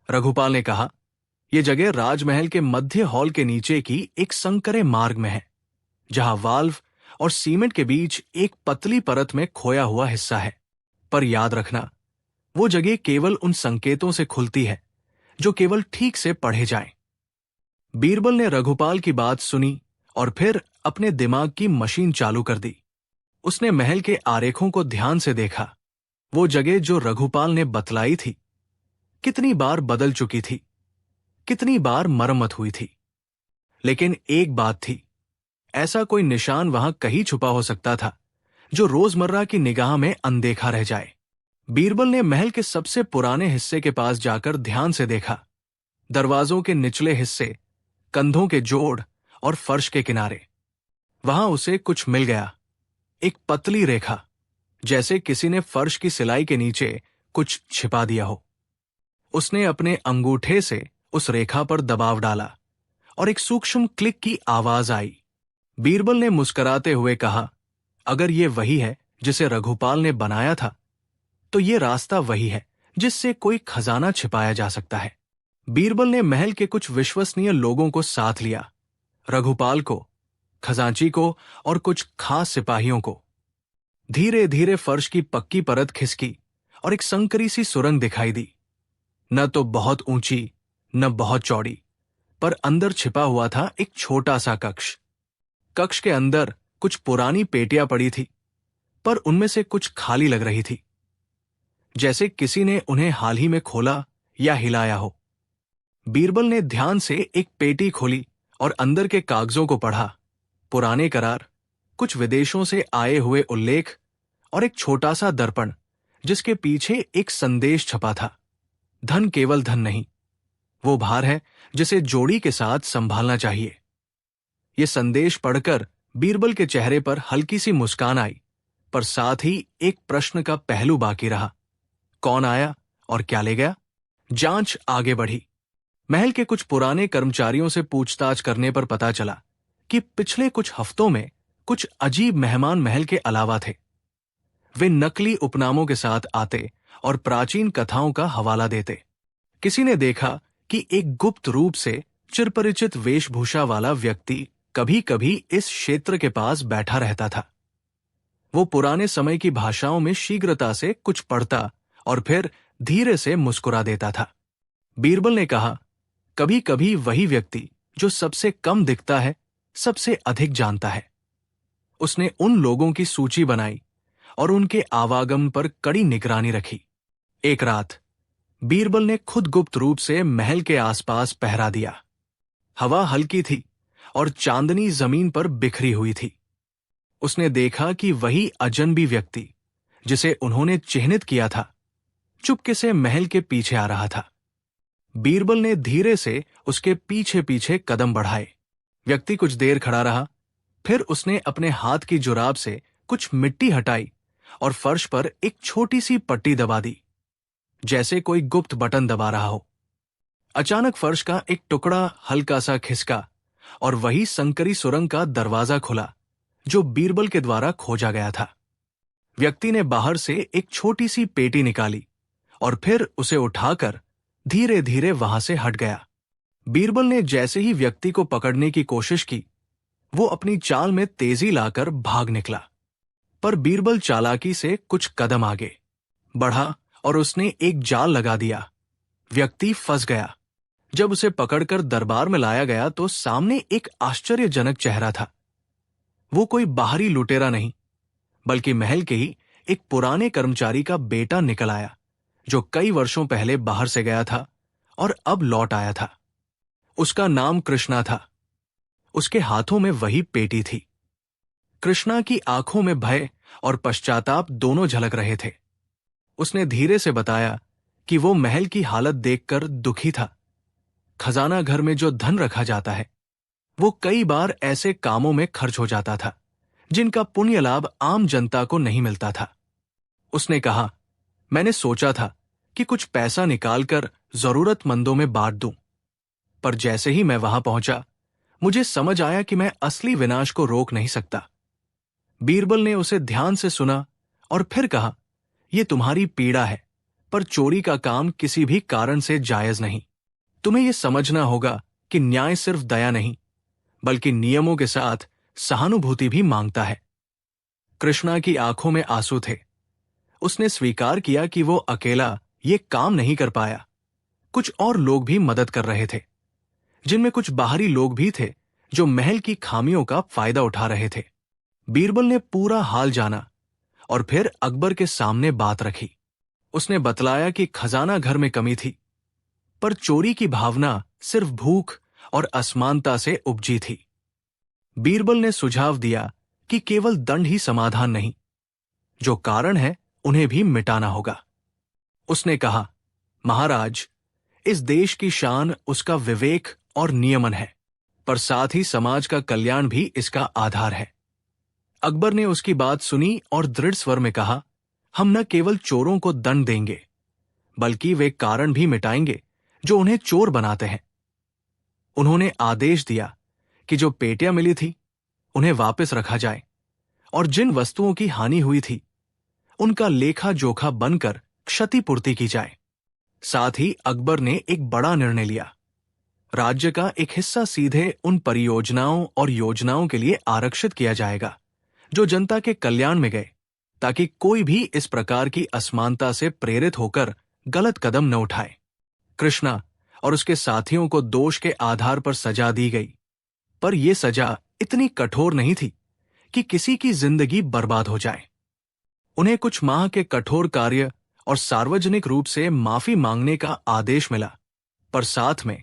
रघुपाल ने कहा, यह जगह राजमहल के मध्य हॉल के नीचे की एक संकरे मार्ग में है, जहां वाल्व और सीमेंट के बीच एक पतली परत में खोया हुआ हिस्सा है। पर याद रखना, वो जगह केवल उन संकेतों से खुलती है जो केवल ठीक से पढ़े जाएं। बीरबल ने रघुपाल की बात सुनी और फिर अपने दिमाग की मशीन चालू कर दी। उसने महल के आरेखों को ध्यान से देखा। वो जगह जो रघुपाल ने बतलाई थी, कितनी बार बदल चुकी थी, कितनी बार मरम्मत हुई थी। लेकिन एक बात थी, ऐसा कोई निशान वहां कहीं छुपा हो सकता था जो रोजमर्रा की निगाह में अनदेखा रह जाए। बीरबल ने महल के सबसे पुराने हिस्से के पास जाकर ध्यान से देखा। दरवाजों के निचले हिस्से, कंधों के जोड़ और फर्श के किनारे। वहां उसे कुछ मिल गया, एक पतली रेखा, जैसे किसी ने फर्श की सिलाई के नीचे कुछ छिपा दिया हो। उसने अपने अंगूठे से उस रेखा पर दबाव डाला और एक सूक्ष्म क्लिक की आवाज आई। बीरबल ने मुस्कुराते हुए कहा, अगर ये वही है जिसे रघुपाल ने बनाया था, तो ये रास्ता वही है जिससे कोई खजाना छिपाया जा सकता है। बीरबल ने महल के कुछ विश्वसनीय लोगों को साथ लिया, रघुपाल को, खजांची को और कुछ खास सिपाहियों को। धीरे धीरे फर्श की पक्की परत खिसकी और एक संकरी सी सुरंग दिखाई दी। न तो बहुत ऊंची, न बहुत चौड़ी, पर अंदर छिपा हुआ था एक छोटा सा कक्ष। कक्ष के अंदर कुछ पुरानी पेटियां पड़ी थी, पर उनमें से कुछ खाली लग रही थी, जैसे किसी ने उन्हें हाल ही में खोला या हिलाया हो। बीरबल ने ध्यान से एक पेटी खोली और अंदर के कागजों को पढ़ा। पुराने करार, कुछ विदेशों से आए हुए उल्लेख और एक छोटा सा दर्पण जिसके पीछे एक संदेश छपा था, धन केवल धन नहीं, वो भार है जिसे जोड़ी के साथ संभालना चाहिए। ये संदेश पढ़कर बीरबल के चेहरे पर हल्की सी मुस्कान आई, पर साथ ही एक प्रश्न का पहलू बाकी रहा, कौन आया और क्या ले गया? जांच आगे बढ़ी। महल के कुछ पुराने कर्मचारियों से पूछताछ करने पर पता चला कि पिछले कुछ हफ्तों में कुछ अजीब मेहमान महल के अलावा थे। वे नकली उपनामों के साथ आते और प्राचीन कथाओं का हवाला देते। किसी ने देखा कि एक गुप्त रूप से चिरपरिचित वेशभूषा वाला व्यक्ति कभी कभी इस क्षेत्र के पास बैठा रहता था। वो पुराने समय की भाषाओं में शीघ्रता से कुछ पढ़ता और फिर धीरे से मुस्कुरा देता था। बीरबल ने कहा, कभी कभी वही व्यक्ति जो सबसे कम दिखता है, सबसे अधिक जानता है। उसने उन लोगों की सूची बनाई और उनके आवागमन पर कड़ी निगरानी रखी। एक रात बीरबल ने खुद गुप्त रूप से महल के आसपास पहरा दिया। हवा हल्की थी और चांदनी जमीन पर बिखरी हुई थी। उसने देखा कि वही अजनबी व्यक्ति जिसे उन्होंने चिन्हित किया था, चुपके से महल के पीछे आ रहा था। बीरबल ने धीरे से उसके पीछे पीछे कदम बढ़ाए। व्यक्ति कुछ देर खड़ा रहा, फिर उसने अपने हाथ की जुराब से कुछ मिट्टी हटाई और फर्श पर एक छोटी सी पट्टी दबा दी, जैसे कोई गुप्त बटन दबा रहा हो। अचानक फर्श का एक टुकड़ा हल्का सा खिसका और वही संकरी सुरंग का दरवाजा खुला जो बीरबल के द्वारा खोजा गया था। व्यक्ति ने बाहर से एक छोटी सी पेटी निकाली और फिर उसे उठाकर धीरे धीरे वहां से हट गया। बीरबल ने जैसे ही व्यक्ति को पकड़ने की कोशिश की, वो अपनी चाल में तेजी लाकर भाग निकला। पर बीरबल चालाकी से कुछ कदम आगे बढ़ा और उसने एक जाल लगा दिया। व्यक्ति फंस गया। जब उसे पकड़कर दरबार में लाया गया तो सामने एक आश्चर्यजनक चेहरा था। वो कोई बाहरी लुटेरा नहीं, बल्कि महल के ही एक पुराने कर्मचारी का बेटा निकल आया, जो कई वर्षों पहले बाहर से गया था और अब लौट आया था। उसका नाम कृष्णा था। उसके हाथों में वही पेटी थी। कृष्णा की आंखों में भय और पश्चाताप दोनों झलक रहे थे। उसने धीरे से बताया कि वो महल की हालत देखकर दुखी था। खजाना घर में जो धन रखा जाता है, वो कई बार ऐसे कामों में खर्च हो जाता था जिनका पुण्य लाभ आम जनता को नहीं मिलता था। उसने कहा, मैंने सोचा था कि कुछ पैसा निकालकर जरूरतमंदों में बांट दूं, पर जैसे ही मैं वहां पहुंचा, मुझे समझ आया कि मैं असली विनाश को रोक नहीं सकता। बीरबल ने उसे ध्यान से सुना और फिर कहा, यह तुम्हारी पीड़ा है, पर चोरी का काम किसी भी कारण से जायज नहीं। तुम्हें यह समझना होगा कि न्याय सिर्फ दया नहीं, बल्कि नियमों के साथ सहानुभूति भी मांगता है। कृष्णा की आंखों में आंसू थे। उसने स्वीकार किया कि वो अकेला ये काम नहीं कर पाया। कुछ और लोग भी मदद कर रहे थे, जिनमें कुछ बाहरी लोग भी थे जो महल की खामियों का फायदा उठा रहे थे। बीरबल ने पूरा हाल जाना और फिर अकबर के सामने बात रखी। उसने बतलाया कि खजाना घर में कमी थी, पर चोरी की भावना सिर्फ भूख और असमानता से उपजी थी। बीरबल ने सुझाव दिया कि केवल दंड ही समाधान नहीं, जो कारण है उन्हें भी मिटाना होगा। उसने कहा, महाराज, इस देश की शान उसका विवेक और नियमन है, पर साथ ही समाज का कल्याण भी इसका आधार है। अकबर ने उसकी बात सुनी और दृढ़ स्वर में कहा, हम न केवल चोरों को दंड देंगे, बल्कि वे कारण भी मिटाएंगे जो उन्हें चोर बनाते हैं। उन्होंने आदेश दिया कि जो पेटियां मिली थी उन्हें वापस रखा जाए और जिन वस्तुओं की हानि हुई थी उनका लेखा जोखा बनकर क्षतिपूर्ति की जाए। साथ ही अकबर ने एक बड़ा निर्णय लिया। राज्य का एक हिस्सा सीधे उन परियोजनाओं और योजनाओं के लिए आरक्षित किया जाएगा जो जनता के कल्याण में गए, ताकि कोई भी इस प्रकार की असमानता से प्रेरित होकर गलत कदम न उठाए। कृष्णा और उसके साथियों को दोष के आधार पर सजा दी गई, पर यह सजा इतनी कठोर नहीं थी कि किसी की जिंदगी बर्बाद हो जाए। उन्हें कुछ माह के कठोर कार्य और सार्वजनिक रूप से माफी मांगने का आदेश मिला, पर साथ में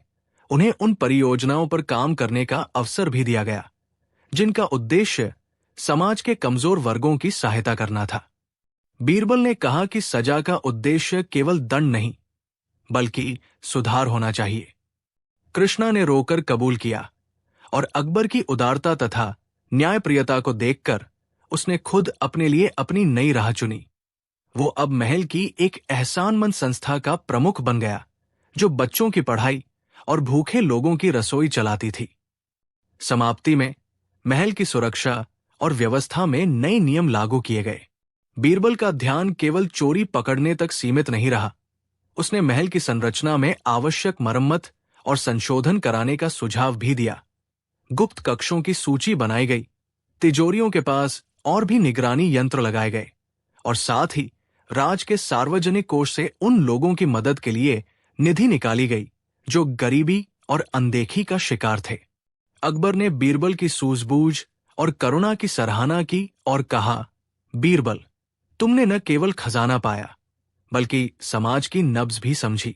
उन्हें उन परियोजनाओं पर काम करने का अवसर भी दिया गया जिनका उद्देश्य समाज के कमजोर वर्गों की सहायता करना था। बीरबल ने कहा कि सजा का उद्देश्य केवल दंड नहीं, बल्कि सुधार होना चाहिए। कृष्णा ने रोकर कबूल किया और अकबर की उदारता तथा न्यायप्रियता को देखकर उसने खुद अपने लिए अपनी नई राह चुनी। वो अब महल की एक एहसानमंद संस्था का प्रमुख बन गया, जो बच्चों की पढ़ाई और भूखे लोगों की रसोई चलाती थी। समाप्ति में महल की सुरक्षा और व्यवस्था में नए नियम लागू किए गए। बीरबल का ध्यान केवल चोरी पकड़ने तक सीमित नहीं रहा। उसने महल की संरचना में आवश्यक मरम्मत और संशोधन कराने का सुझाव भी दिया। गुप्त कक्षों की सूची बनाई गई, तिजोरियों के पास और भी निगरानी यंत्र लगाए गए और साथ ही राज के सार्वजनिक कोष से उन लोगों की मदद के लिए निधि निकाली गई जो गरीबी और अनदेखी का शिकार थे। अकबर ने बीरबल की सूझबूझ और करुणा की सराहना की और कहा, बीरबल, तुमने न केवल खजाना पाया, बल्कि समाज की नब्ज भी समझी।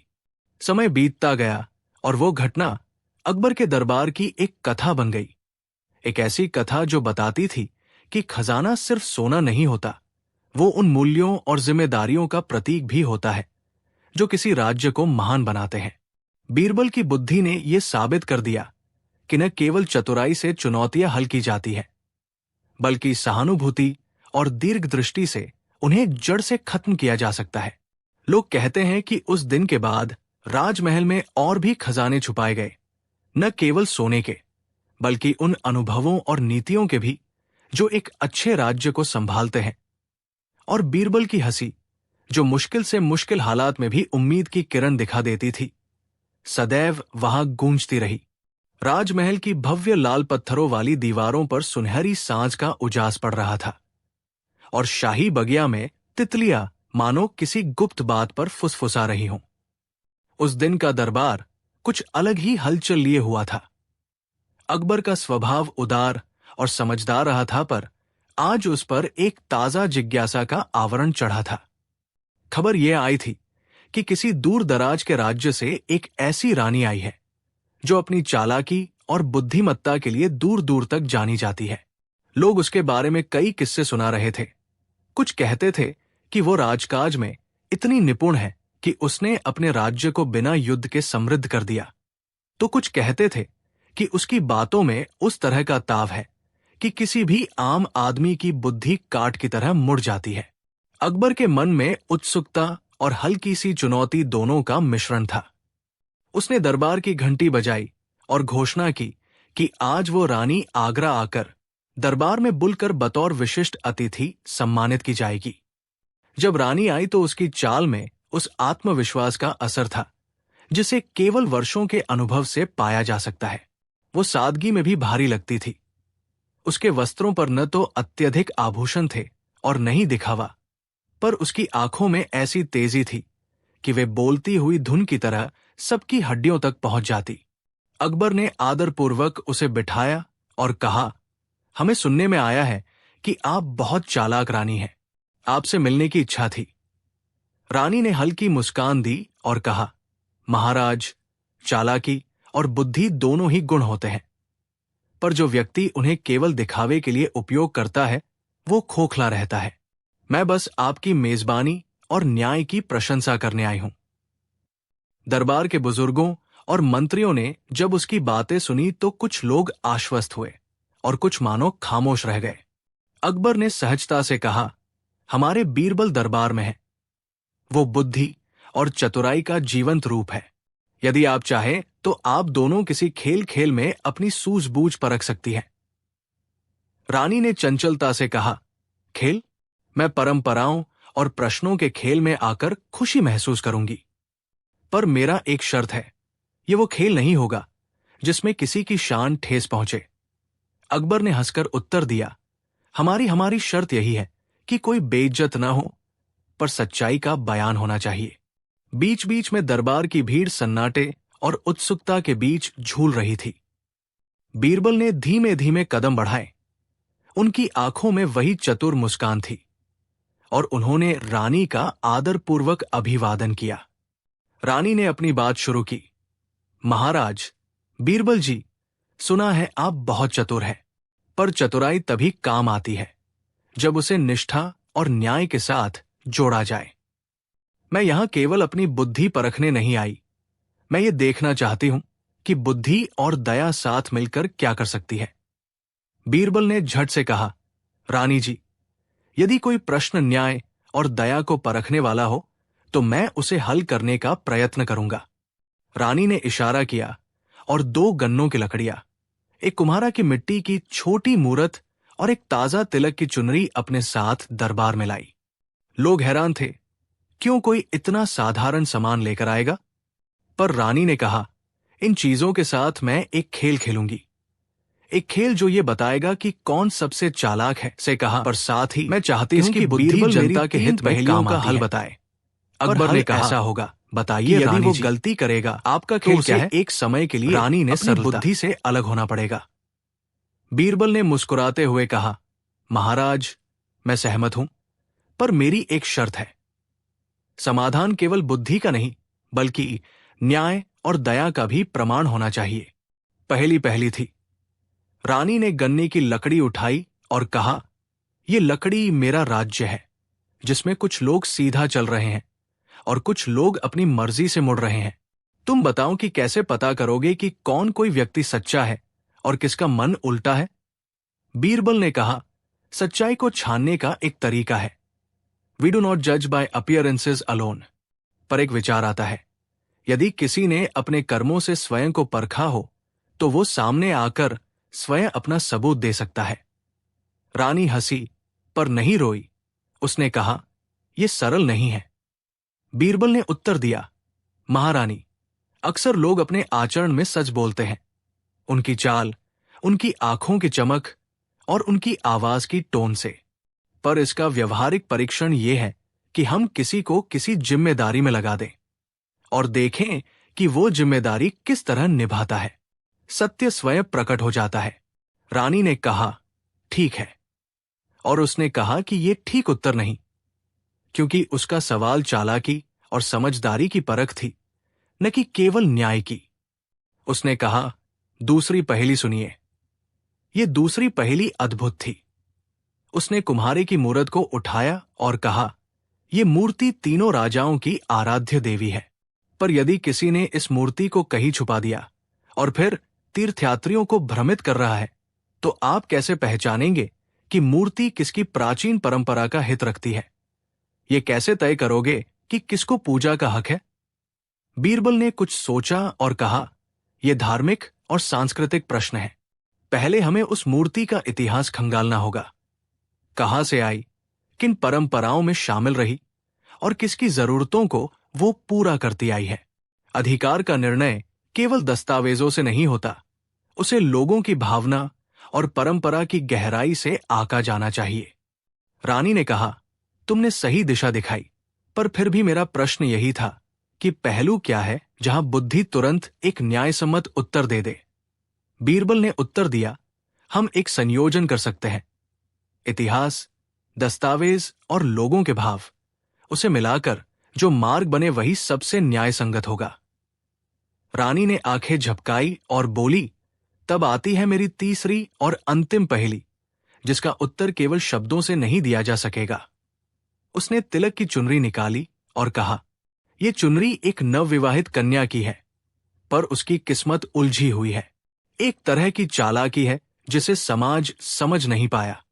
समय बीतता गया और वो घटना अकबर के दरबार की एक कथा बन गई। एक ऐसी कथा जो बताती थी कि खजाना सिर्फ सोना नहीं होता, वो उन मूल्यों और जिम्मेदारियों का प्रतीक भी होता है जो किसी राज्य को महान बनाते हैं। बीरबल की बुद्धि ने यह साबित कर दिया कि न केवल चतुराई से चुनौतियां हल की जाती हैं, बल्कि सहानुभूति और दीर्घ दृष्टि से उन्हें जड़ से खत्म किया जा सकता है। लोग कहते हैं कि उस दिन के बाद राजमहल में और भी खजाने छुपाए गए, न केवल सोने के, बल्कि उन अनुभवों और नीतियों के भी जो एक अच्छे राज्य को संभालते हैं। और बीरबल की हंसी, जो मुश्किल से मुश्किल हालात में भी उम्मीद की किरण दिखा देती थी, सदैव वहां गूंजती रही। राजमहल की भव्य लाल पत्थरों वाली दीवारों पर सुनहरी सांझ का उजास पड़ रहा था और शाही बगिया में तितलियां मानो किसी गुप्त बात पर फुसफुसा रही हों। उस दिन का दरबार कुछ अलग ही हलचल लिए हुआ था। अकबर का स्वभाव उदार और समझदार रहा था, पर आज उस पर एक ताजा जिज्ञासा का आवरण चढ़ा था। खबर यह आई थी कि किसी दूर दराज के राज्य से एक ऐसी रानी आई है जो अपनी चालाकी और बुद्धिमत्ता के लिए दूर दूर तक जानी जाती है। लोग उसके बारे में कई किस्से सुना रहे थे। कुछ कहते थे कि वो राजकाज में इतनी निपुण है कि उसने अपने राज्य को बिना युद्ध के समृद्ध कर दिया, तो कुछ कहते थे कि उसकी बातों में उस तरह का ताव है कि किसी भी आम आदमी की बुद्धि काट की तरह मुड़ जाती है। अकबर के मन में उत्सुकता और हल्की सी चुनौती दोनों का मिश्रण था। उसने दरबार की घंटी बजाई और घोषणा की कि आज वो रानी आगरा आकर दरबार में बुलकर बतौर विशिष्ट अतिथि सम्मानित की जाएगी। जब रानी आई तो उसकी चाल में उस आत्मविश्वास का असर था जिसे केवल वर्षों के अनुभव से पाया जा सकता है। वो सादगी में भी भारी लगती थी। उसके वस्त्रों पर न तो अत्यधिक आभूषण थे और न ही दिखावा, पर उसकी आंखों में ऐसी तेजी थी कि वे बोलती हुई धुन की तरह सबकी हड्डियों तक पहुंच जाती। अकबर ने आदरपूर्वक उसे बिठाया और कहा, हमें सुनने में आया है कि आप बहुत चालाक रानी हैं। आपसे मिलने की इच्छा थी। रानी ने हल्की मुस्कान दी और कहा, महाराज, चालाकी और बुद्धि दोनों ही गुण होते हैं, पर जो व्यक्ति उन्हें केवल दिखावे के लिए उपयोग करता है वो खोखला रहता है। मैं बस आपकी मेजबानी और न्याय की प्रशंसा करने आई हूं। दरबार के बुजुर्गों और मंत्रियों ने जब उसकी बातें सुनी तो कुछ लोग आश्वस्त हुए और कुछ मानो खामोश रह गए। अकबर ने सहजता से कहा, हमारे बीरबल दरबार में है। वो बुद्धि और चतुराई का जीवंत रूप है। यदि आप चाहें तो आप दोनों किसी खेल खेल में अपनी सूझबूझ परख सकती हैं। रानी ने चंचलता से कहा, खेल? मैं परंपराओं और प्रश्नों के खेल में आकर खुशी महसूस करूंगी, पर मेरा एक शर्त है। ये वो खेल नहीं होगा जिसमें किसी की शान ठेस पहुंचे। अकबर ने हंसकर उत्तर दिया, हमारी शर्त यही है कि कोई बेइज्जत ना हो, पर सच्चाई का बयान होना चाहिए। बीच बीच में दरबार की भीड़ सन्नाटे और उत्सुकता के बीच झूल रही थी। बीरबल ने धीमे धीमे कदम बढ़ाए। उनकी आंखों में वही चतुर मुस्कान थी और उन्होंने रानी का आदरपूर्वक अभिवादन किया। रानी ने अपनी बात शुरू की, महाराज, बीरबल जी, सुना है आप बहुत चतुर हैं, पर चतुराई तभी काम आती है जब उसे निष्ठा और न्याय के साथ जोड़ा जाए। मैं यहां केवल अपनी बुद्धि परखने नहीं आई, मैं ये देखना चाहती हूं कि बुद्धि और दया साथ मिलकर क्या कर सकती है। बीरबल ने झट से कहा, रानी जी, यदि कोई प्रश्न न्याय और दया को परखने वाला हो तो मैं उसे हल करने का प्रयत्न करूंगा। रानी ने इशारा किया और 2 गन्नों की लकड़ियां, एक कुम्हारा की मिट्टी की छोटी मूरत और एक ताजा तिलक की चुनरी अपने साथ दरबार में लाई। लोग हैरान थे, क्यों कोई इतना साधारण सामान लेकर आएगा? पर रानी ने कहा, इन चीजों के साथ मैं एक खेल खेलूंगी, एक खेल जो ये बताएगा कि कौन सबसे चालाक है। से कहा, पर साथ ही मैं चाहती हूं कि बीरबल जनता के हित पहेलियों का हल बताए। अकबर ने कहा, ऐसा होगा, बताइए यदि वो गलती करेगा आपका खेल क्या है? एक समय के लिए रानी ने अपनी बुद्धि से अलग होना पड़ेगा। बीरबल ने मुस्कुराते हुए कहा, महाराज, मैं सहमत हूं, पर मेरी एक शर्त है। समाधान केवल बुद्धि का नहीं, बल्कि न्याय और दया का भी प्रमाण होना चाहिए। पहली पहली थी। रानी ने गन्ने की लकड़ी उठाई और कहा, ये लकड़ी मेरा राज्य है, जिसमें कुछ लोग सीधा चल रहे हैं और कुछ लोग अपनी मर्जी से मुड़ रहे हैं। तुम बताओ कि कैसे पता करोगे कि कौन कोई व्यक्ति सच्चा है और किसका मन उल्टा है? बीरबल ने कहा, सच्चाई को छानने का एक तरीका है। वी डू नॉट जज बाय अपीयरेंसेस अलोन। पर एक विचार आता है, यदि किसी ने अपने कर्मों से स्वयं को परखा हो तो वो सामने आकर स्वयं अपना सबूत दे सकता है। रानी हंसी पर नहीं रोई। उसने कहा, यह सरल नहीं है। बीरबल ने उत्तर दिया, महारानी, अक्सर लोग अपने आचरण में सच बोलते हैं, उनकी चाल, उनकी आंखों की चमक और उनकी आवाज की टोन से। पर इसका व्यवहारिक परीक्षण यह है कि हम किसी को किसी जिम्मेदारी में लगा दें और देखें कि वो जिम्मेदारी किस तरह निभाता है। सत्य स्वयं प्रकट हो जाता है। रानी ने कहा, ठीक है। और उसने कहा कि यह ठीक उत्तर नहीं, क्योंकि उसका सवाल चालाकी और समझदारी की परख थी, न कि केवल न्याय की। उसने कहा, दूसरी पहेली सुनिए। यह दूसरी पहेली अद्भुत थी। उसने कुम्हारे की मूरत को उठाया और कहा, यह मूर्ति तीनों राजाओं की आराध्य देवी है। पर यदि किसी ने इस मूर्ति को कहीं छुपा दिया और फिर तीर्थयात्रियों को भ्रमित कर रहा है, तो आप कैसे पहचानेंगे कि मूर्ति किसकी प्राचीन परंपरा का हित रखती है? ये कैसे तय करोगे कि किसको पूजा का हक है? बीरबल ने कुछ सोचा और कहा, यह धार्मिक और सांस्कृतिक प्रश्न है। पहले हमें उस मूर्ति का इतिहास खंगालना होगा। कहां से आई, किन परंपराओं में शामिल रही और किसकी जरूरतों को वो पूरा करती आई है। अधिकार का निर्णय केवल दस्तावेजों से नहीं होता, उसे लोगों की भावना और परंपरा की गहराई से आका जाना चाहिए। रानी ने कहा, तुमने सही दिशा दिखाई, पर फिर भी मेरा प्रश्न यही था कि पहलू क्या है जहां बुद्धि तुरंत एक न्यायसम्मत उत्तर दे दे। बीरबल ने उत्तर दिया, हम एक संयोजन कर सकते हैं। इतिहास, दस्तावेज और लोगों के भाव, उसे मिलाकर जो मार्ग बने वही सबसे न्यायसंगत होगा। रानी ने आंखें झपकाई और बोली, तब आती है मेरी तीसरी और अंतिम पहेली, जिसका उत्तर केवल शब्दों से नहीं दिया जा सकेगा। उसने तिलक की चुनरी निकाली और कहा, यह चुनरी एक नवविवाहित कन्या की है, पर उसकी किस्मत उलझी हुई है। एक तरह की चालाकी है जिसे समाज समझ नहीं पाया।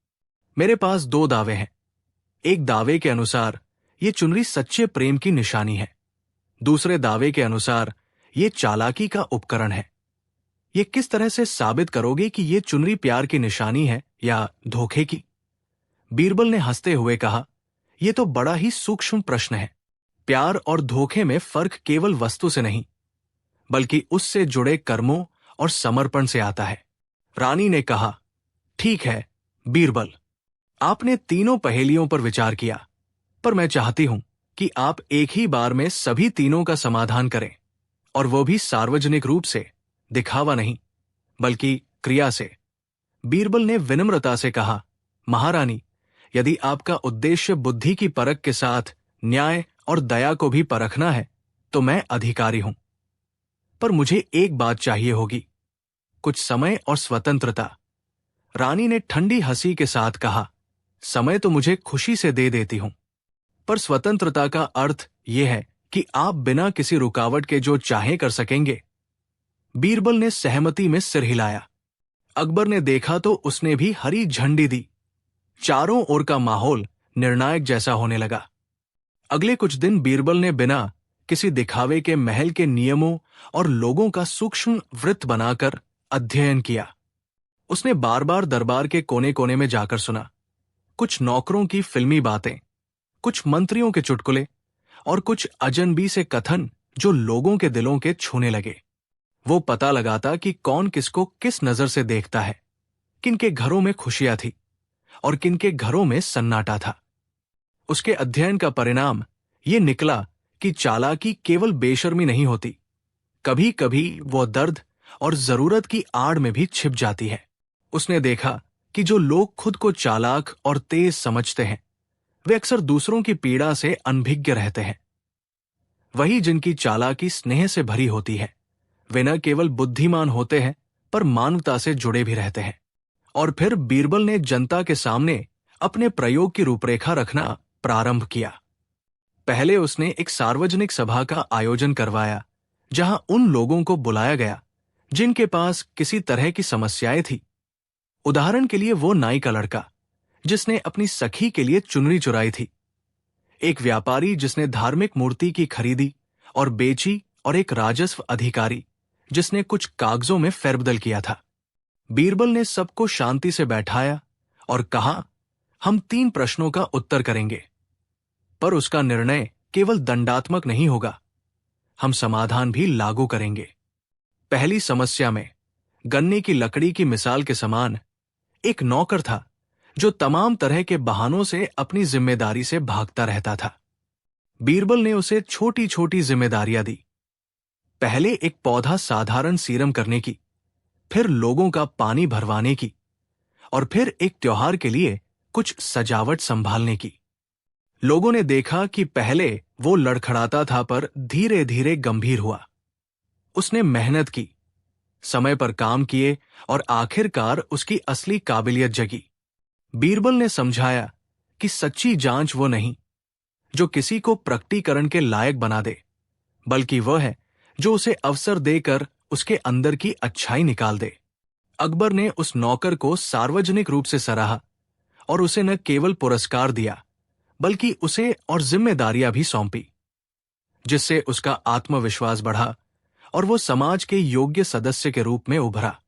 मेरे पास दो दावे हैं। एक दावे के अनुसार यह चुनरी सच्चे प्रेम की निशानी है। दूसरे दावे के अनुसार यह चालाकी का उपकरण है। यह किस तरह से साबित करोगे कि यह चुनरी प्यार की निशानी है या धोखे की? बीरबल ने हंसते हुए कहा, यह तो बड़ा ही सूक्ष्म प्रश्न है। प्यार और धोखे में फर्क केवल वस्तु से नहीं, बल्कि उससे जुड़े कर्मों और समर्पण से आता है। रानी ने कहा, ठीक है बीरबल, आपने तीनों पहेलियों पर विचार किया, पर मैं चाहती हूं कि आप एक ही बार में सभी तीनों का समाधान करें, और वो भी सार्वजनिक रूप से, दिखावा नहीं बल्कि क्रिया से। बीरबल ने विनम्रता से कहा, महारानी, यदि आपका उद्देश्य बुद्धि की परख के साथ न्याय और दया को भी परखना है तो मैं अधिकारी हूं, पर मुझे एक बात चाहिए होगी, कुछ समय और स्वतंत्रता। रानी ने ठंडी हंसी के साथ कहा, समय तो मुझे खुशी से दे देती हूं, पर स्वतंत्रता का अर्थ यह है कि आप बिना किसी रुकावट के जो चाहें कर सकेंगे। बीरबल ने सहमति में सिर हिलाया। अकबर ने देखा तो उसने भी हरी झंडी दी। चारों ओर का माहौल निर्णायक जैसा होने लगा। अगले कुछ दिन बीरबल ने बिना किसी दिखावे के महल के नियमों और लोगों का सूक्ष्म वृत्त बनाकर अध्ययन किया। उसने बार बार दरबार के कोने कोने में जाकर सुना, कुछ नौकरों की फिल्मी बातें, कुछ मंत्रियों के चुटकुले और कुछ अजनबी से कथन जो लोगों के दिलों के छूने लगे। वो पता लगाता कि कौन किसको किस नजर से देखता है, किनके घरों में खुशियां थी और किनके घरों में सन्नाटा था। उसके अध्ययन का परिणाम ये निकला कि चालाकी केवल बेशर्मी नहीं होती, कभी कभी वो दर्द और जरूरत की आड़ में भी छिप जाती है। उसने देखा कि जो लोग खुद को चालाक और तेज समझते हैं, वे अक्सर दूसरों की पीड़ा से अनभिज्ञ रहते हैं। वही जिनकी चालाकी स्नेह से भरी होती है। वे न केवल बुद्धिमान होते हैं पर मानवता से जुड़े भी रहते हैं। और फिर बीरबल ने जनता के सामने अपने प्रयोग की रूपरेखा रखना प्रारंभ किया। पहले उसने एक सार्वजनिक सभा का आयोजन करवाया, जहां उन लोगों को बुलाया गया जिनके पास किसी तरह की समस्याएं थी। उदाहरण के लिए वो नाई का लड़का जिसने अपनी सखी के लिए चुनरी चुराई थी, एक व्यापारी जिसने धार्मिक मूर्ति की खरीदी और बेची, और एक राजस्व अधिकारी जिसने कुछ कागजों में फेरबदल किया था। बीरबल ने सबको शांति से बैठाया और कहा, हम 3 प्रश्नों का उत्तर करेंगे, पर उसका निर्णय केवल दंडात्मक नहीं होगा, हम समाधान भी लागू करेंगे। पहली समस्या में गन्ने की लकड़ी की मिसाल के समान एक नौकर था जो तमाम तरह के बहानों से अपनी जिम्मेदारी से भागता रहता था। बीरबल ने उसे छोटी छोटी जिम्मेदारियां दी। पहले एक पौधा साधारण सीरम करने की, फिर लोगों का पानी भरवाने की, और फिर एक त्योहार के लिए कुछ सजावट संभालने की। लोगों ने देखा कि पहले वो लड़खड़ाता था पर धीरे धीरे गंभीर हुआ। उसने मेहनत की, समय पर काम किए, और आखिरकार उसकी असली काबिलियत जगी। बीरबल ने समझाया कि सच्ची जांच वो नहीं जो किसी को प्रकटीकरण के लायक बना दे, बल्कि वह है जो उसे अवसर देकर उसके अंदर की अच्छाई निकाल दे। अकबर ने उस नौकर को सार्वजनिक रूप से सराहा और उसे न केवल पुरस्कार दिया बल्कि उसे और जिम्मेदारियां भी सौंपी, जिससे उसका आत्मविश्वास बढ़ा और वो समाज के योग्य सदस्य के रूप में उभरा।